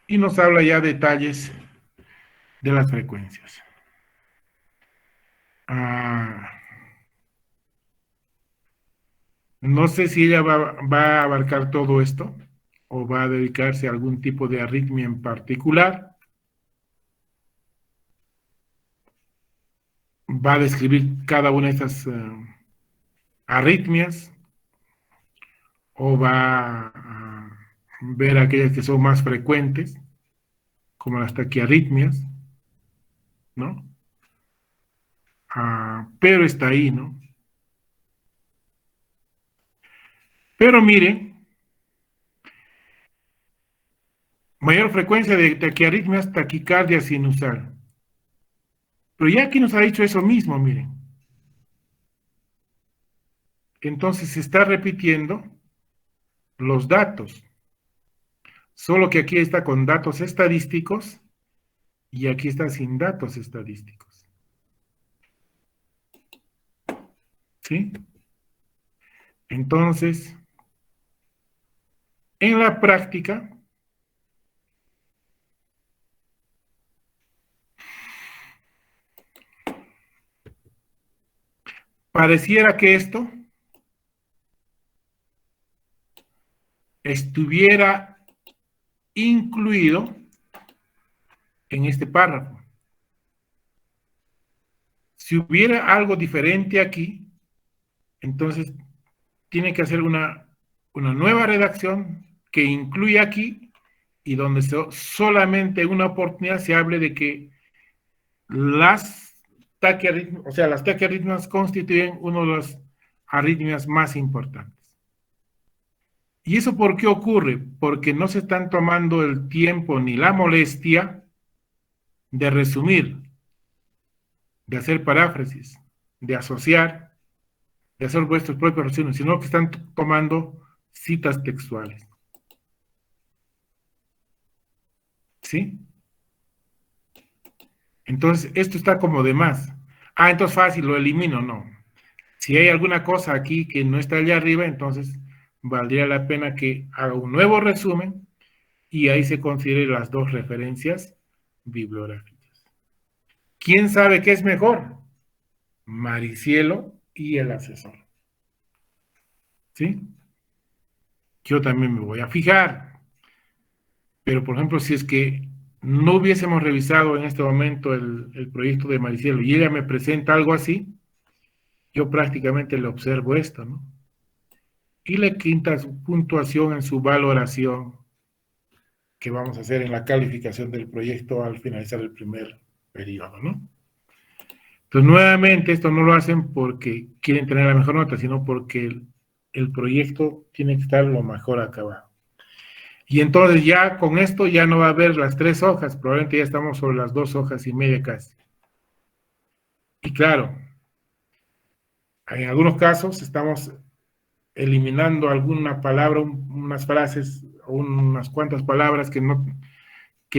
Speaker 1: y nos habla ya detalles de las frecuencias. No sé si ella va a abarcar todo esto o va a dedicarse a algún tipo de arritmia en particular. Va a describir cada una de estas arritmias o va a ver aquellas que son más frecuentes, como las taquiarritmias, ¿no? Pero está ahí, ¿no? Pero mire, mayor frecuencia de taquiarritmias, taquicardia sinusal. Pero ya aquí nos ha dicho eso mismo, miren. Entonces se está repitiendo los datos, solo que aquí está con datos estadísticos y aquí está sin datos estadísticos. ¿Sí? Entonces, en la práctica, pareciera que esto estuviera incluido en este párrafo. Si hubiera algo diferente aquí, entonces tiene que hacer una nueva redacción que incluya aquí y donde solamente una oportunidad se hable de que las taquiarritmias, o sea, las taquiarritmias constituyen una de las arritmias más importantes. ¿Y eso por qué ocurre? Porque no se están tomando el tiempo ni la molestia de resumir, de hacer paráfrasis, de asociar, de hacer vuestros propios resúmenes, sino que están tomando citas textuales. ¿Sí? Entonces, esto está como de más. Entonces fácil, lo elimino. No. Si hay alguna cosa aquí que no está allá arriba, entonces valdría la pena que haga un nuevo resumen y ahí se considere las dos referencias bibliográficas. ¿Quién sabe qué es mejor? Maricielo y el asesor. ¿Sí? Yo también me voy a fijar. Pero, por ejemplo, si es que no hubiésemos revisado en este momento el proyecto de Maricielo y ella me presenta algo así, yo prácticamente le observo esto, ¿no? Y le quita su puntuación en su valoración que vamos a hacer en la calificación del proyecto al finalizar el primer periodo, ¿no? Entonces, nuevamente, esto no lo hacen porque quieren tener la mejor nota, sino porque el proyecto tiene que estar lo mejor acabado. Y entonces ya con esto ya no va a haber las 3 hojas, probablemente ya estamos sobre las 2 hojas y media casi. Y claro, en algunos casos estamos eliminando alguna palabra, unas frases, unas cuantas palabras que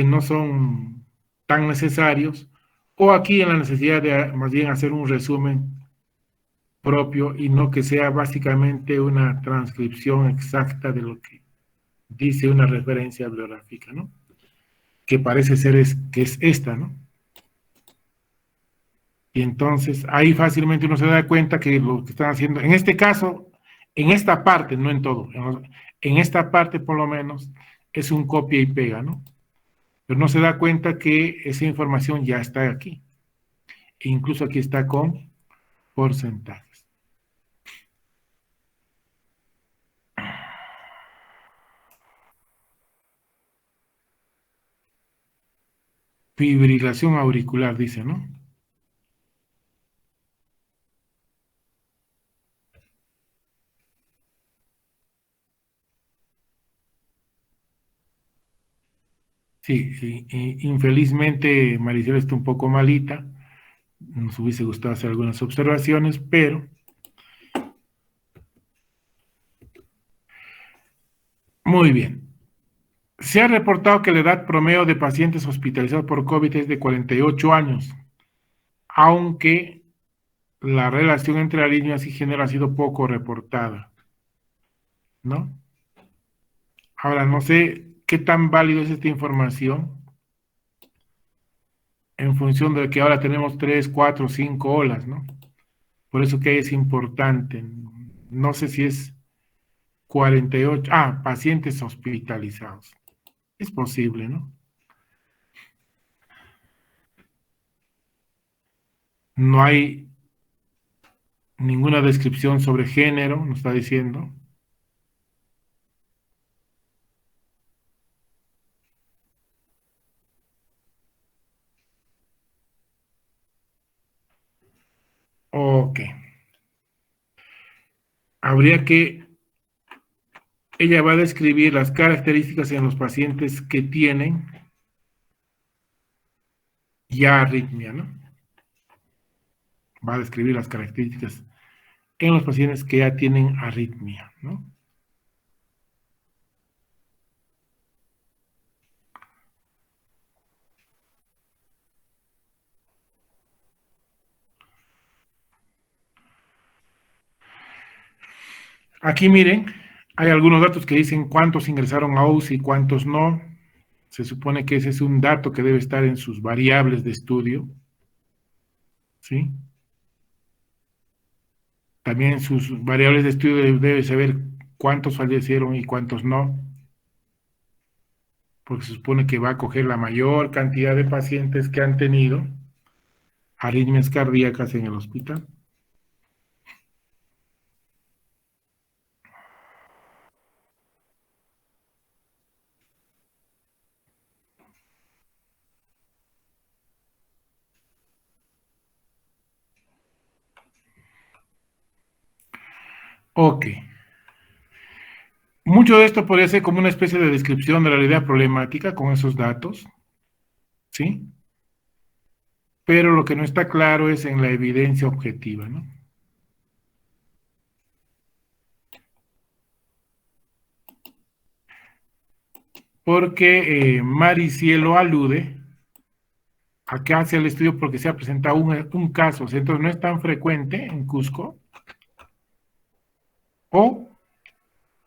Speaker 1: no son tan necesarios, o aquí en la necesidad de más bien hacer un resumen propio y no que sea básicamente una transcripción exacta de lo que dice una referencia bibliográfica, ¿no? Que parece ser que es esta, ¿no? Y entonces ahí fácilmente uno se da cuenta que lo que están haciendo, en este caso, en esta parte, no en todo, en esta parte por lo menos, es un copia y pega, ¿no? Pero no se da cuenta que esa información ya está aquí. E incluso aquí está con porcentajes. Fibrilación auricular, dice, ¿no? Sí, infelizmente Maricela está un poco malita. Nos hubiese gustado hacer algunas observaciones, pero muy bien. Se ha reportado que la edad promedio de pacientes hospitalizados por COVID es de 48 años, aunque la relación entre arritmias y género ha sido poco reportada, ¿no? Ahora, no sé qué tan válido es esta información, en función de que ahora tenemos 3, 4, 5 olas, ¿no? Por eso que es importante. No sé si es 48, pacientes hospitalizados. Es posible, ¿no? No hay ninguna descripción sobre género, nos está diciendo. Ok. Habría que, ella va a describir las características en los pacientes que tienen ya arritmia, ¿no? Va a describir las características en los pacientes que ya tienen arritmia, ¿no? Aquí miren, hay algunos datos que dicen cuántos ingresaron a UCI y cuántos no. Se supone que ese es un dato que debe estar en sus variables de estudio, ¿sí? También en sus variables de estudio debe saber cuántos fallecieron y cuántos no, porque se supone que va a coger la mayor cantidad de pacientes que han tenido arritmias cardíacas en el hospital. Ok. Mucho de esto podría ser como una especie de descripción de la realidad problemática con esos datos, ¿sí? Pero lo que no está claro es en la evidencia objetiva, ¿no? Porque Maricielo alude a que hace el estudio porque se ha presentado un caso, entonces no es tan frecuente en Cusco, o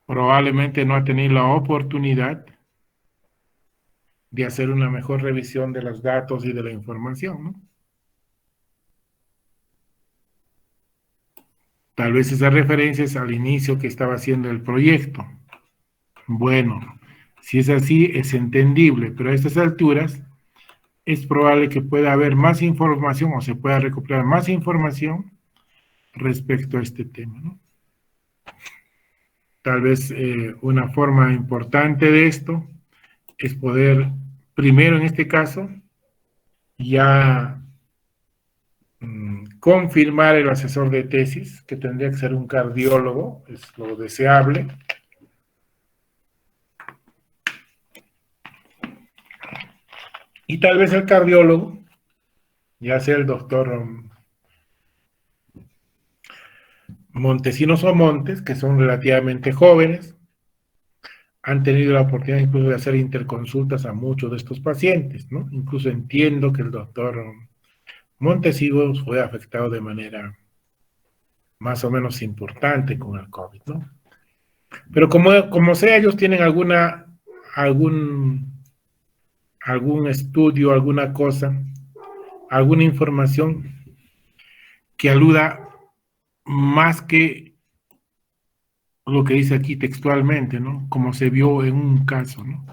Speaker 1: probablemente no ha tenido la oportunidad de hacer una mejor revisión de los datos y de la información, ¿no? Tal vez esa referencia es al inicio que estaba haciendo el proyecto. Bueno, si es así, es entendible, pero a estas alturas es probable que pueda haber más información o se pueda recuperar más información respecto a este tema, ¿no? Tal vez una forma importante de esto es poder, primero en este caso, ya confirmar el asesor de tesis, que tendría que ser un cardiólogo, es lo deseable. Y tal vez el cardiólogo, ya sea el doctor Montesinos o Montes, que son relativamente jóvenes, han tenido la oportunidad incluso de hacer interconsultas a muchos de estos pacientes, ¿no? Incluso entiendo que el doctor Montesinos fue afectado de manera más o menos importante con el COVID, ¿no? Pero como sea, ellos tienen algún estudio, alguna cosa, alguna información que aluda más que lo que dice aquí textualmente, ¿no? Como se vio en un caso, ¿no?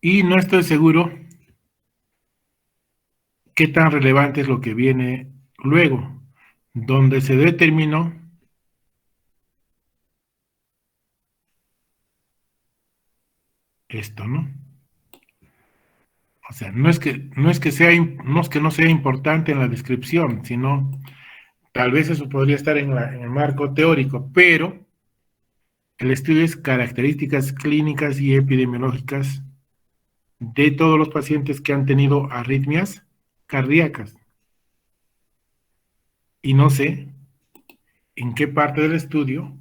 Speaker 1: Y no estoy seguro qué tan relevante es lo que viene luego, donde se determinó esto, ¿no? O sea, no es que no sea importante en la descripción, sino tal vez eso podría estar en el marco teórico, pero el estudio es características clínicas y epidemiológicas de todos los pacientes que han tenido arritmias cardíacas. Y no sé en qué parte del estudio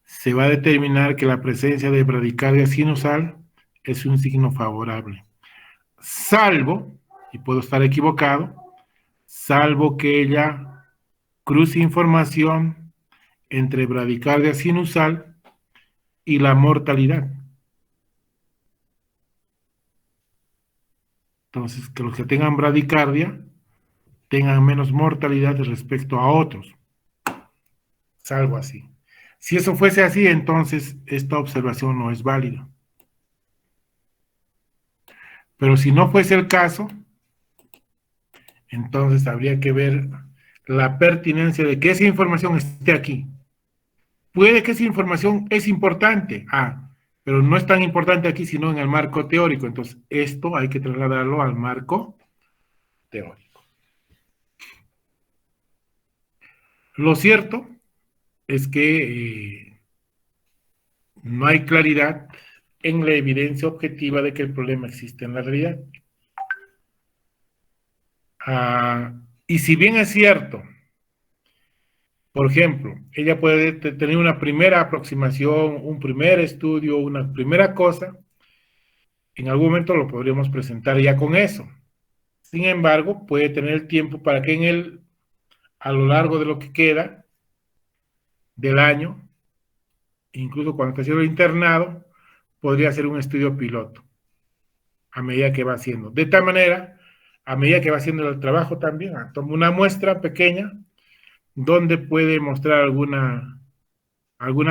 Speaker 1: se va a determinar que la presencia de bradicardia sinusal es un signo favorable. Salvo, y puedo estar equivocado, salvo que ella cruce información entre bradicardia sinusal y la mortalidad. Entonces, que los que tengan bradicardia tengan menos mortalidad respecto a otros. Es algo así. Si eso fuese así, entonces esta observación no es válida. Pero si no fuese el caso, entonces habría que ver la pertinencia de que esa información esté aquí. Puede que esa información es importante, pero no es tan importante aquí, sino en el marco teórico. Entonces, esto hay que trasladarlo al marco teórico. Lo cierto es que no hay claridad en la evidencia objetiva de que el problema existe en la realidad. Y si bien es cierto, por ejemplo, ella puede tener una primera aproximación, un primer estudio, una primera cosa, en algún momento lo podríamos presentar ya con eso. Sin embargo, puede tener el tiempo para que a lo largo de lo que queda del año, incluso cuando está haciendo el internado, podría hacer un estudio piloto a medida que va haciendo. De tal manera, a medida que va haciendo el trabajo también, toma una muestra pequeña donde puede mostrar alguna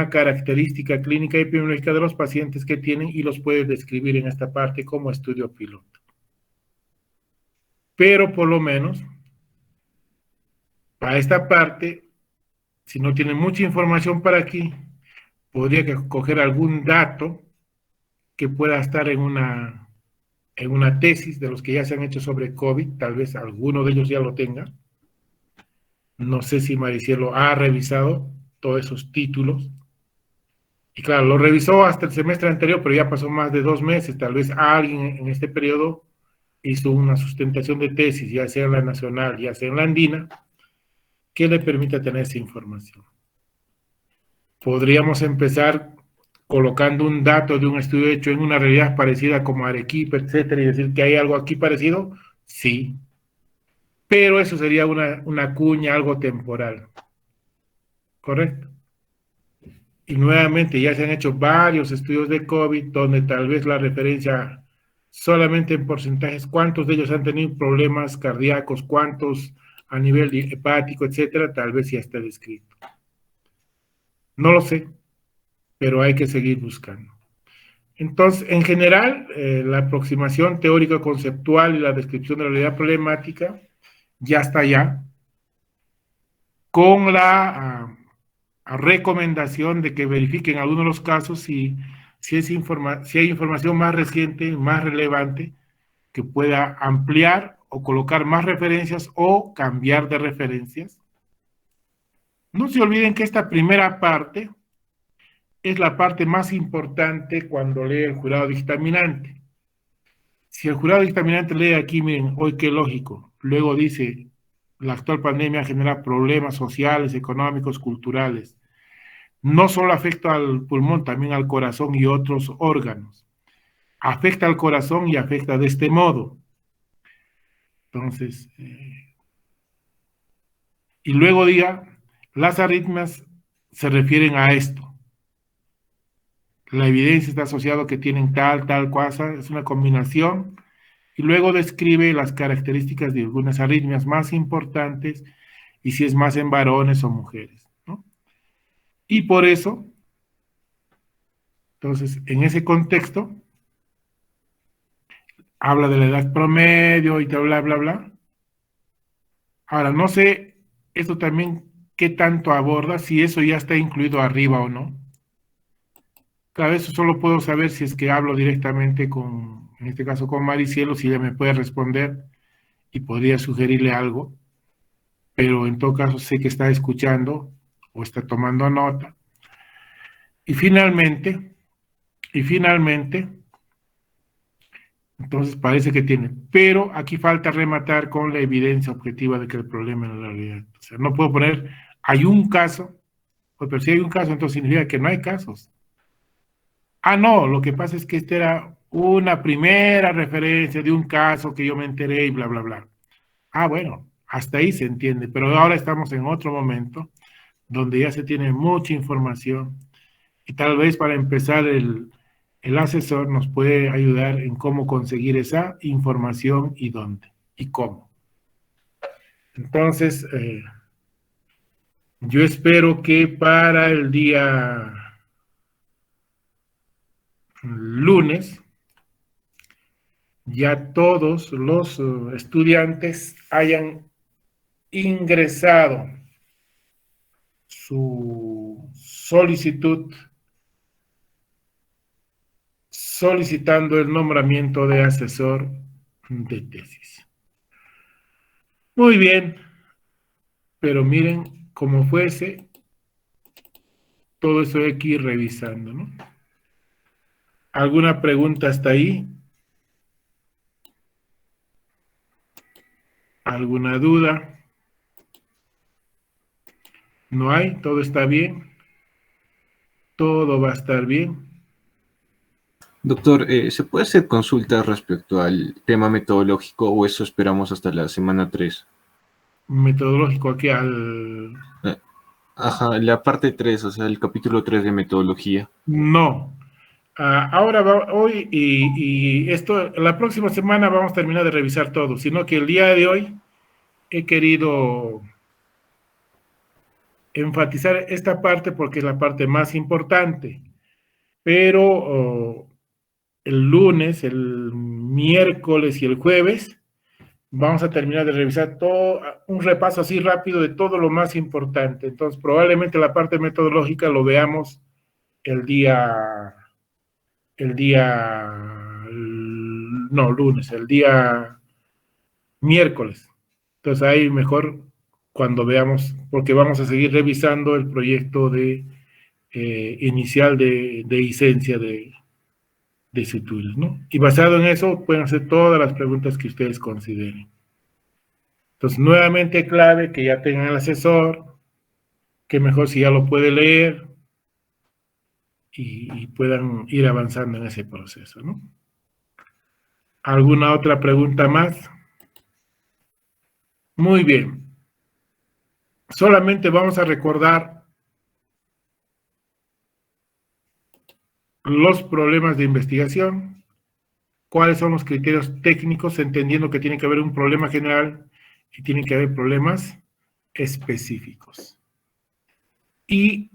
Speaker 1: característica clínica y epidemiológica de los pacientes que tienen y los puede describir en esta parte como estudio piloto. Pero por lo menos, para esta parte, si no tiene mucha información para aquí, podría coger algún dato que pueda estar en una tesis de los que ya se han hecho sobre COVID, tal vez alguno de ellos ya lo tenga. No sé si Maricielo ha revisado todos esos títulos. Y claro, lo revisó hasta el semestre anterior, pero ya pasó más de 2 meses. Tal vez alguien en este periodo hizo una sustentación de tesis, ya sea en la nacional, ya sea en la andina, que le permita tener esa información. Podríamos empezar colocando un dato de un estudio hecho en una realidad parecida como Arequipa, etcétera, y decir que hay algo aquí parecido, sí. Pero eso sería una cuña, algo temporal. ¿Correcto? Y nuevamente ya se han hecho varios estudios de COVID donde tal vez la referencia solamente en porcentajes, cuántos de ellos han tenido problemas cardíacos, cuántos a nivel hepático, etcétera, tal vez ya está descrito. No lo sé, pero hay que seguir buscando. Entonces, en general, la aproximación teórico-conceptual y la descripción de la realidad problemática ya está allá, con la recomendación de que verifiquen algunos de los casos si hay información más reciente, más relevante, que pueda ampliar o colocar más referencias o cambiar de referencias. No se olviden que esta primera parte es la parte más importante cuando lee el jurado dictaminante. Si el jurado dictaminante lee aquí, miren, hoy qué lógico, luego dice, la actual pandemia genera problemas sociales, económicos, culturales. No solo afecta al pulmón, también al corazón y otros órganos. Afecta al corazón y afecta de este modo. Entonces, y luego diga, las arritmias se refieren a esto. La evidencia está asociada a que tienen tal cosa, es una combinación, y luego describe las características de algunas arritmias más importantes y si es más en varones o mujeres, ¿no? Y por eso, entonces, en ese contexto, habla de la edad promedio y bla, bla, bla. Ahora, no sé, esto también, qué tanto aborda, si eso ya está incluido arriba o no. Claro, eso solo puedo saber si es que hablo directamente en este caso con Maricielo, si ella me puede responder y podría sugerirle algo, pero en todo caso sé que está escuchando o está tomando nota. Y finalmente, entonces parece que tiene, pero aquí falta rematar con la evidencia objetiva de que el problema es la realidad. O sea, no puedo poner, hay un caso, pero si hay un caso, entonces significa que no hay casos. No, lo que pasa es que esta era una primera referencia de un caso que yo me enteré y bla, bla, bla. Bueno, hasta ahí se entiende, pero ahora estamos en otro momento donde ya se tiene mucha información y tal vez para empezar el el asesor nos puede ayudar en cómo conseguir esa información y dónde y cómo. Entonces, yo espero que para el día lunes ya todos los estudiantes hayan ingresado su solicitud solicitando el nombramiento de asesor de tesis. Muy bien, pero miren, como fuese, todo eso hay que ir revisando, ¿no? ¿Alguna pregunta hasta ahí? ¿Alguna duda? ¿No hay? ¿Todo está bien? ¿Todo va a estar bien?
Speaker 8: Doctor, ¿se puede hacer consulta respecto al tema metodológico o eso esperamos hasta la semana 3?
Speaker 1: Metodológico aquí al...
Speaker 8: Ajá, la parte 3, o sea, el capítulo 3 de metodología.
Speaker 1: No. Ahora, hoy y esto, la próxima semana vamos a terminar de revisar todo, sino que el día de hoy he querido enfatizar esta parte porque es la parte más importante, pero el lunes, el miércoles y el jueves vamos a terminar de revisar todo, un repaso así rápido de todo lo más importante. Entonces, probablemente la parte metodológica lo veamos el día miércoles. Entonces ahí mejor cuando veamos, porque vamos a seguir revisando el proyecto de inicial de licencia de estudios, ¿no? Y basado en eso pueden hacer todas las preguntas que ustedes consideren. Entonces, nuevamente clave que ya tengan el asesor, que mejor si ya lo puede leer y puedan ir avanzando en ese proceso, ¿no? ¿Alguna otra pregunta más? Muy bien. Solamente vamos a recordar los problemas de investigación, cuáles son los criterios técnicos, entendiendo que tiene que haber un problema general y tienen que haber problemas específicos. Y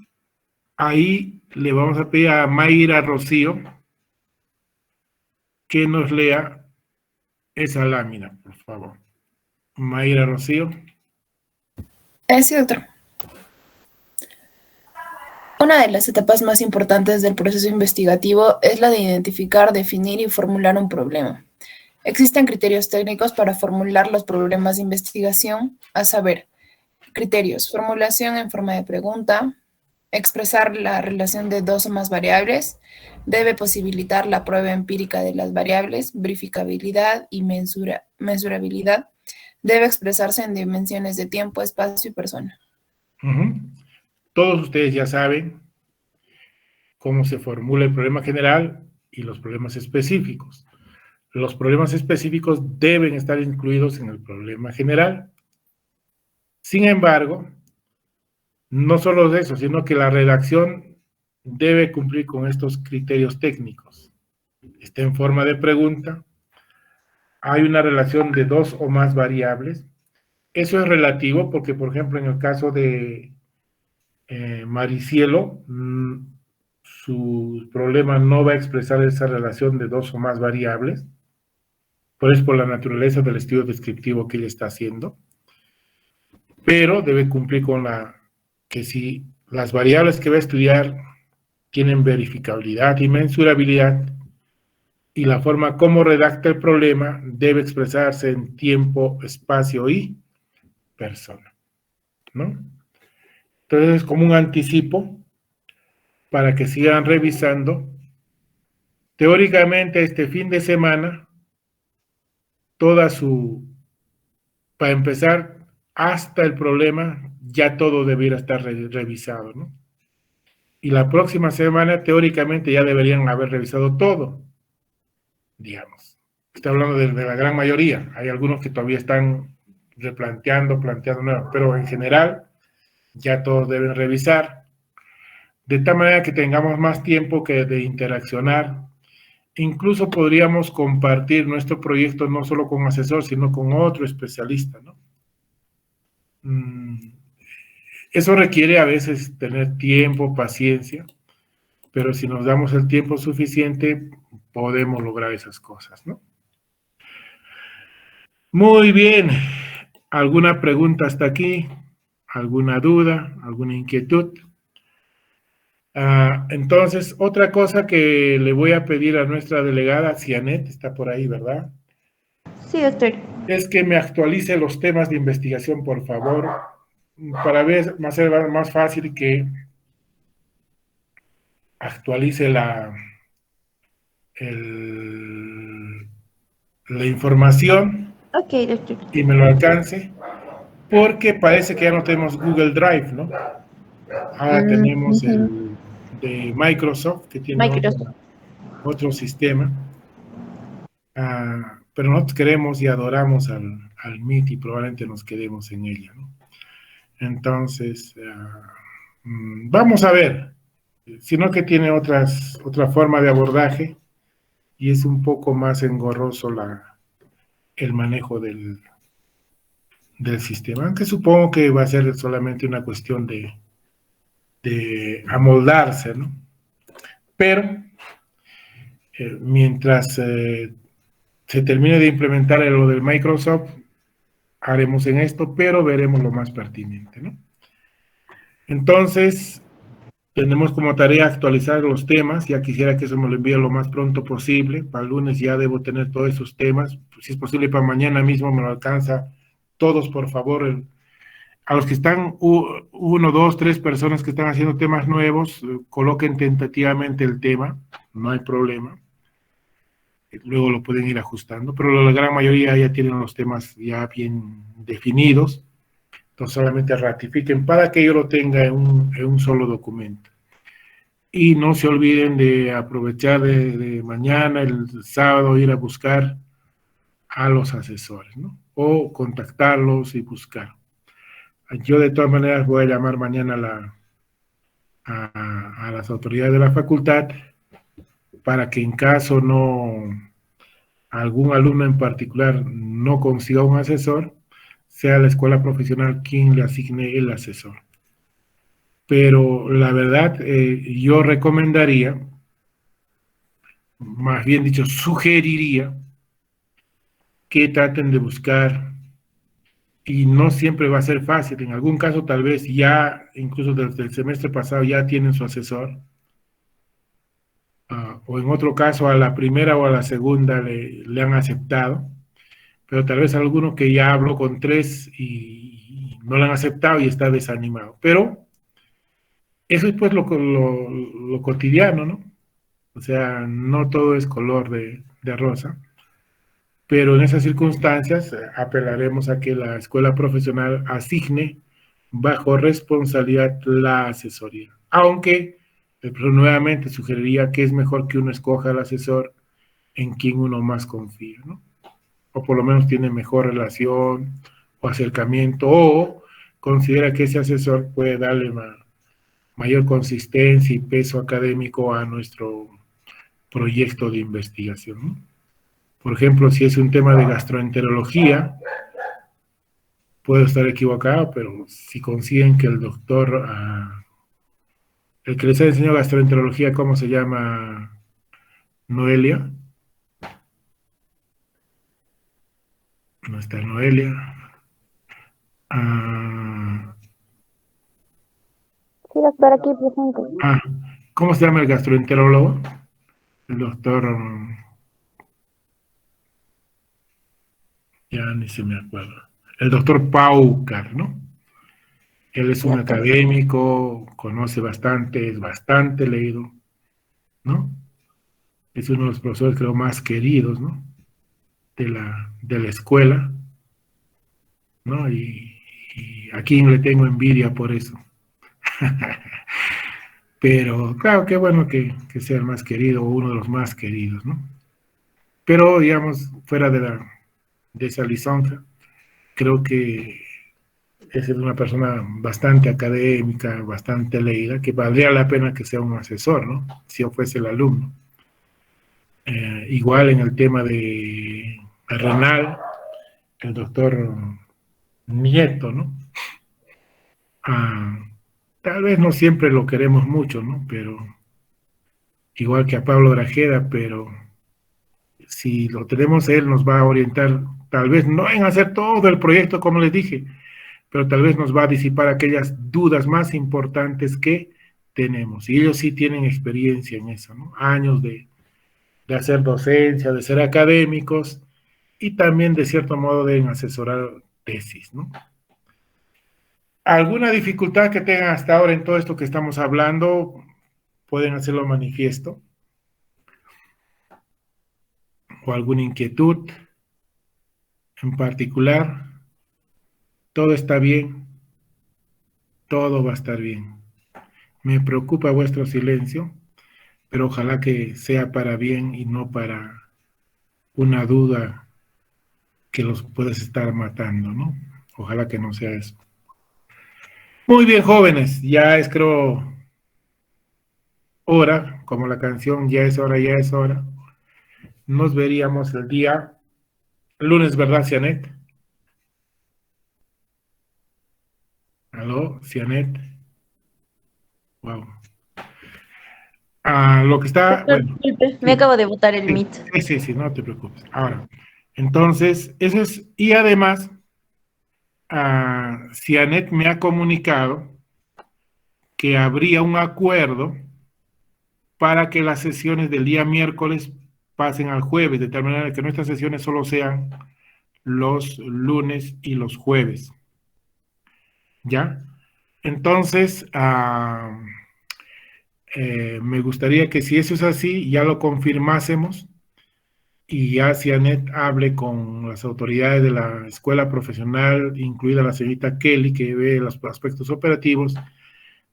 Speaker 1: ahí le vamos a pedir a Mayra Rocío que nos lea esa lámina, por favor. Mayra Rocío.
Speaker 11: Sí, doctor. Una de las etapas más importantes del proceso investigativo es la de identificar, definir y formular un problema. Existen criterios técnicos para formular los problemas de investigación, a saber, criterios, formulación en forma de pregunta, expresar la relación de dos o más variables, debe posibilitar la prueba empírica de las variables, verificabilidad y mensurabilidad, debe expresarse en dimensiones de tiempo, espacio y persona.
Speaker 1: Todos ustedes ya saben cómo se formula el problema general y los problemas específicos. Los problemas específicos deben estar incluidos en el problema general. Sin embargo, no solo eso, sino que la redacción debe cumplir con estos criterios técnicos. Está en forma de pregunta. Hay una relación de dos o más variables. Eso es relativo porque, por ejemplo, en el caso de Maricielo, su problema no va a expresar esa relación de dos o más variables, pues por la naturaleza del estudio descriptivo que ella está haciendo, pero debe cumplir con que si las variables que va a estudiar tienen verificabilidad y mensurabilidad, y la forma como redacta el problema debe expresarse en tiempo, espacio y persona, ¿no? Entonces es como un anticipo para que sigan revisando. Teóricamente este fin de semana, para empezar, hasta el problema, ya todo debiera estar revisado, ¿no? Y la próxima semana, teóricamente, ya deberían haber revisado todo, digamos. Estoy hablando de la gran mayoría. Hay algunos que todavía están planteando nuevo, pero en general, ya todos deben revisar, de tal manera que tengamos más tiempo que de interaccionar incluso podríamos compartir nuestro proyecto no solo con un asesor, sino con otro especialista, ¿no? Eso requiere a veces tener tiempo, paciencia, pero si nos damos el tiempo suficiente, podemos lograr esas cosas, ¿no? Muy bien. ¿Alguna pregunta hasta aquí? ¿Alguna duda? ¿Alguna inquietud? Entonces, otra cosa que le voy a pedir a nuestra delegada, Cianet, está por ahí, ¿verdad?
Speaker 2: Sí, doctor.
Speaker 1: Es que me actualice los temas de investigación, por favor, para ver, ser más fácil que actualice la información.
Speaker 2: Ok, doctor.
Speaker 1: Y me lo alcance, porque parece que ya no tenemos Google Drive, ¿no? Ahora tenemos el de Microsoft, que tiene otro sistema. Pero nosotros queremos y adoramos al Meet y probablemente nos quedemos en ella, ¿no? Entonces, vamos a ver, sino que tiene otra forma de abordaje y es un poco más engorroso el manejo del sistema, aunque supongo que va a ser solamente una cuestión de amoldarse, ¿no? Pero mientras se termine de implementar lo del Microsoft, haremos en esto, pero veremos lo más pertinente, ¿no? Entonces, tenemos como tarea actualizar los temas. Ya quisiera que eso me lo envíe lo más pronto posible. Para el lunes ya debo tener todos esos temas. Si es posible, para mañana mismo me lo alcanza. Todos, por favor, a los que están, 1, 2, 3 personas que están haciendo temas nuevos, coloquen tentativamente el tema, no hay problema. Luego lo pueden ir ajustando, pero la gran mayoría ya tienen los temas ya bien definidos. Entonces solamente ratifiquen para que yo lo tenga en un solo documento. Y no se olviden de aprovechar de mañana, el sábado, ir a buscar a los asesores, ¿no? O contactarlos y buscar. Yo de todas maneras voy a llamar mañana a las autoridades de la facultad para que en caso algún alumno en particular no consiga un asesor, sea la escuela profesional quien le asigne el asesor. Pero la verdad, yo recomendaría, más bien dicho, sugeriría que traten de buscar, y no siempre va a ser fácil, en algún caso tal vez ya, incluso desde el semestre pasado ya tienen su asesor, o en otro caso a la primera o a la segunda le han aceptado, pero tal vez alguno que ya habló con 3 y no le han aceptado y está desanimado. Pero eso es pues lo cotidiano, ¿no? O sea, no todo es color de rosa, pero en esas circunstancias apelaremos a que la escuela profesional asigne bajo responsabilidad la asesoría. Aunque, pero nuevamente sugeriría que es mejor que uno escoja al asesor en quien uno más confía, ¿no? O por lo menos tiene mejor relación o acercamiento, o considera que ese asesor puede darle mayor consistencia y peso académico a nuestro proyecto de investigación, ¿no? Por ejemplo, si es un tema de gastroenterología, puedo estar equivocado, pero si consiguen que el doctor, el que les ha enseñado gastroenterología, ¿cómo se llama? Noelia. No está Noelia.
Speaker 2: Sí, doctor, aquí presente.
Speaker 1: ¿Cómo se llama el gastroenterólogo? El doctor... ya ni se me acuerda. El doctor Paucar, ¿no? Él es un académico, conoce bastante, es bastante leído, ¿no? Es uno de los profesores, creo, más queridos, ¿no? De la escuela, ¿no? Y a quien le tengo envidia por eso. Pero, claro, qué bueno que sea el más querido, o uno de los más queridos, ¿no? Pero, digamos, fuera de esa lisonja, creo que es una persona bastante académica, bastante leída, que valdría la pena que sea un asesor, ¿no? Si yo fuese el alumno. igual en el tema de renal, el doctor Nieto, ¿no? Tal vez no siempre lo queremos mucho, ¿no? Pero igual que a Pablo Grajeda, pero si lo tenemos, él nos va a orientar, tal vez no en hacer todo el proyecto, como les dije, pero tal vez nos va a disipar aquellas dudas más importantes que tenemos. Y ellos sí tienen experiencia en eso, ¿no? Años de hacer docencia, de ser académicos y también, de cierto modo, de asesorar tesis, ¿no? ¿Alguna dificultad que tengan hasta ahora en todo esto que estamos hablando? Pueden hacerlo manifiesto. ¿O alguna inquietud en particular? Todo está bien. Todo va a estar bien. Me preocupa vuestro silencio, pero ojalá que sea para bien y no para una duda que los puedes estar matando, ¿no? Ojalá que no sea eso. Muy bien, jóvenes, ya es, creo, hora, como la canción, ya es hora, ya es hora. Nos veríamos el día lunes, ¿verdad, Cianet? ¿Aló, Cianet? Wow. Lo que está...
Speaker 2: Doctor,
Speaker 1: bueno,
Speaker 2: disculpe, me acabo de botar el Meet.
Speaker 1: Sí, no te preocupes. Ahora, entonces, eso es... Y además, Cianet me ha comunicado que habría un acuerdo para que las sesiones del día miércoles pasen al jueves, de tal manera que nuestras sesiones solo sean los lunes y los jueves. ¿Ya? Entonces, me gustaría que si eso es así, ya lo confirmásemos y ya Cianet hable con las autoridades de la escuela profesional, incluida la señorita Kelly, que ve los aspectos operativos,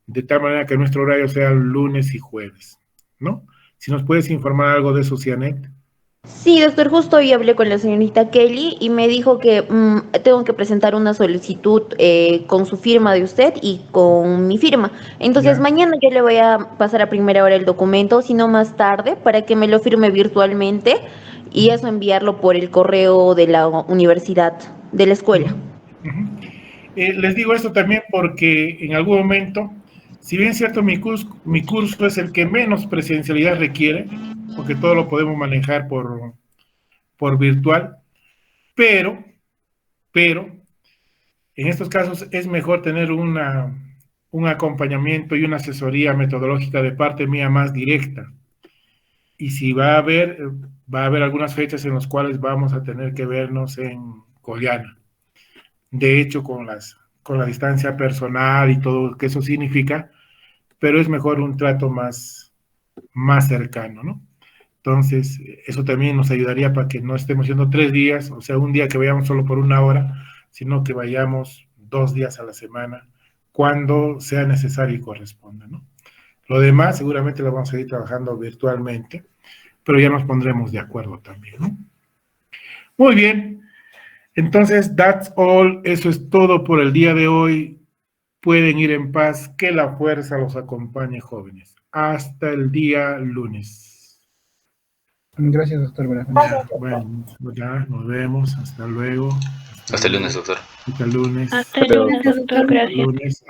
Speaker 1: de tal manera que nuestro horario sea lunes y jueves, ¿no? Si nos puedes informar algo de eso, Cianet.
Speaker 2: Sí, doctor, justo hoy hablé con la señorita Kelly y me dijo que tengo que presentar una solicitud con su firma de usted y con mi firma. Entonces, mañana yo le voy a pasar a primera hora el documento, si no más tarde, para que me lo firme virtualmente y eso enviarlo por el correo de la universidad, de la escuela.
Speaker 1: Les digo esto también porque en algún momento, si bien es cierto, mi curso es el que menos presencialidad requiere, porque todo lo podemos manejar por virtual, pero en estos casos es mejor tener un acompañamiento y una asesoría metodológica de parte mía más directa. Y si va a haber algunas fechas en las cuales vamos a tener que vernos en Collana. De hecho, con la distancia personal y todo lo que eso significa, pero es mejor un trato más cercano, ¿no? Entonces, eso también nos ayudaría para que no estemos yendo 3 días, o sea, un día que vayamos solo por 1 hora, sino que vayamos 2 días a la semana, cuando sea necesario y corresponda, ¿no? Lo demás seguramente lo vamos a ir trabajando virtualmente, pero ya nos pondremos de acuerdo también, ¿no? Muy bien, entonces, that's all, eso es todo por el día de hoy. Pueden ir en paz, que la fuerza los acompañe, jóvenes. Hasta el día lunes.
Speaker 12: Gracias, doctor.
Speaker 1: Bueno, ya nos vemos. Hasta luego.
Speaker 4: Hasta el lunes, doctor.
Speaker 1: Hasta el lunes.
Speaker 9: Hasta el lunes, doctor. Gracias.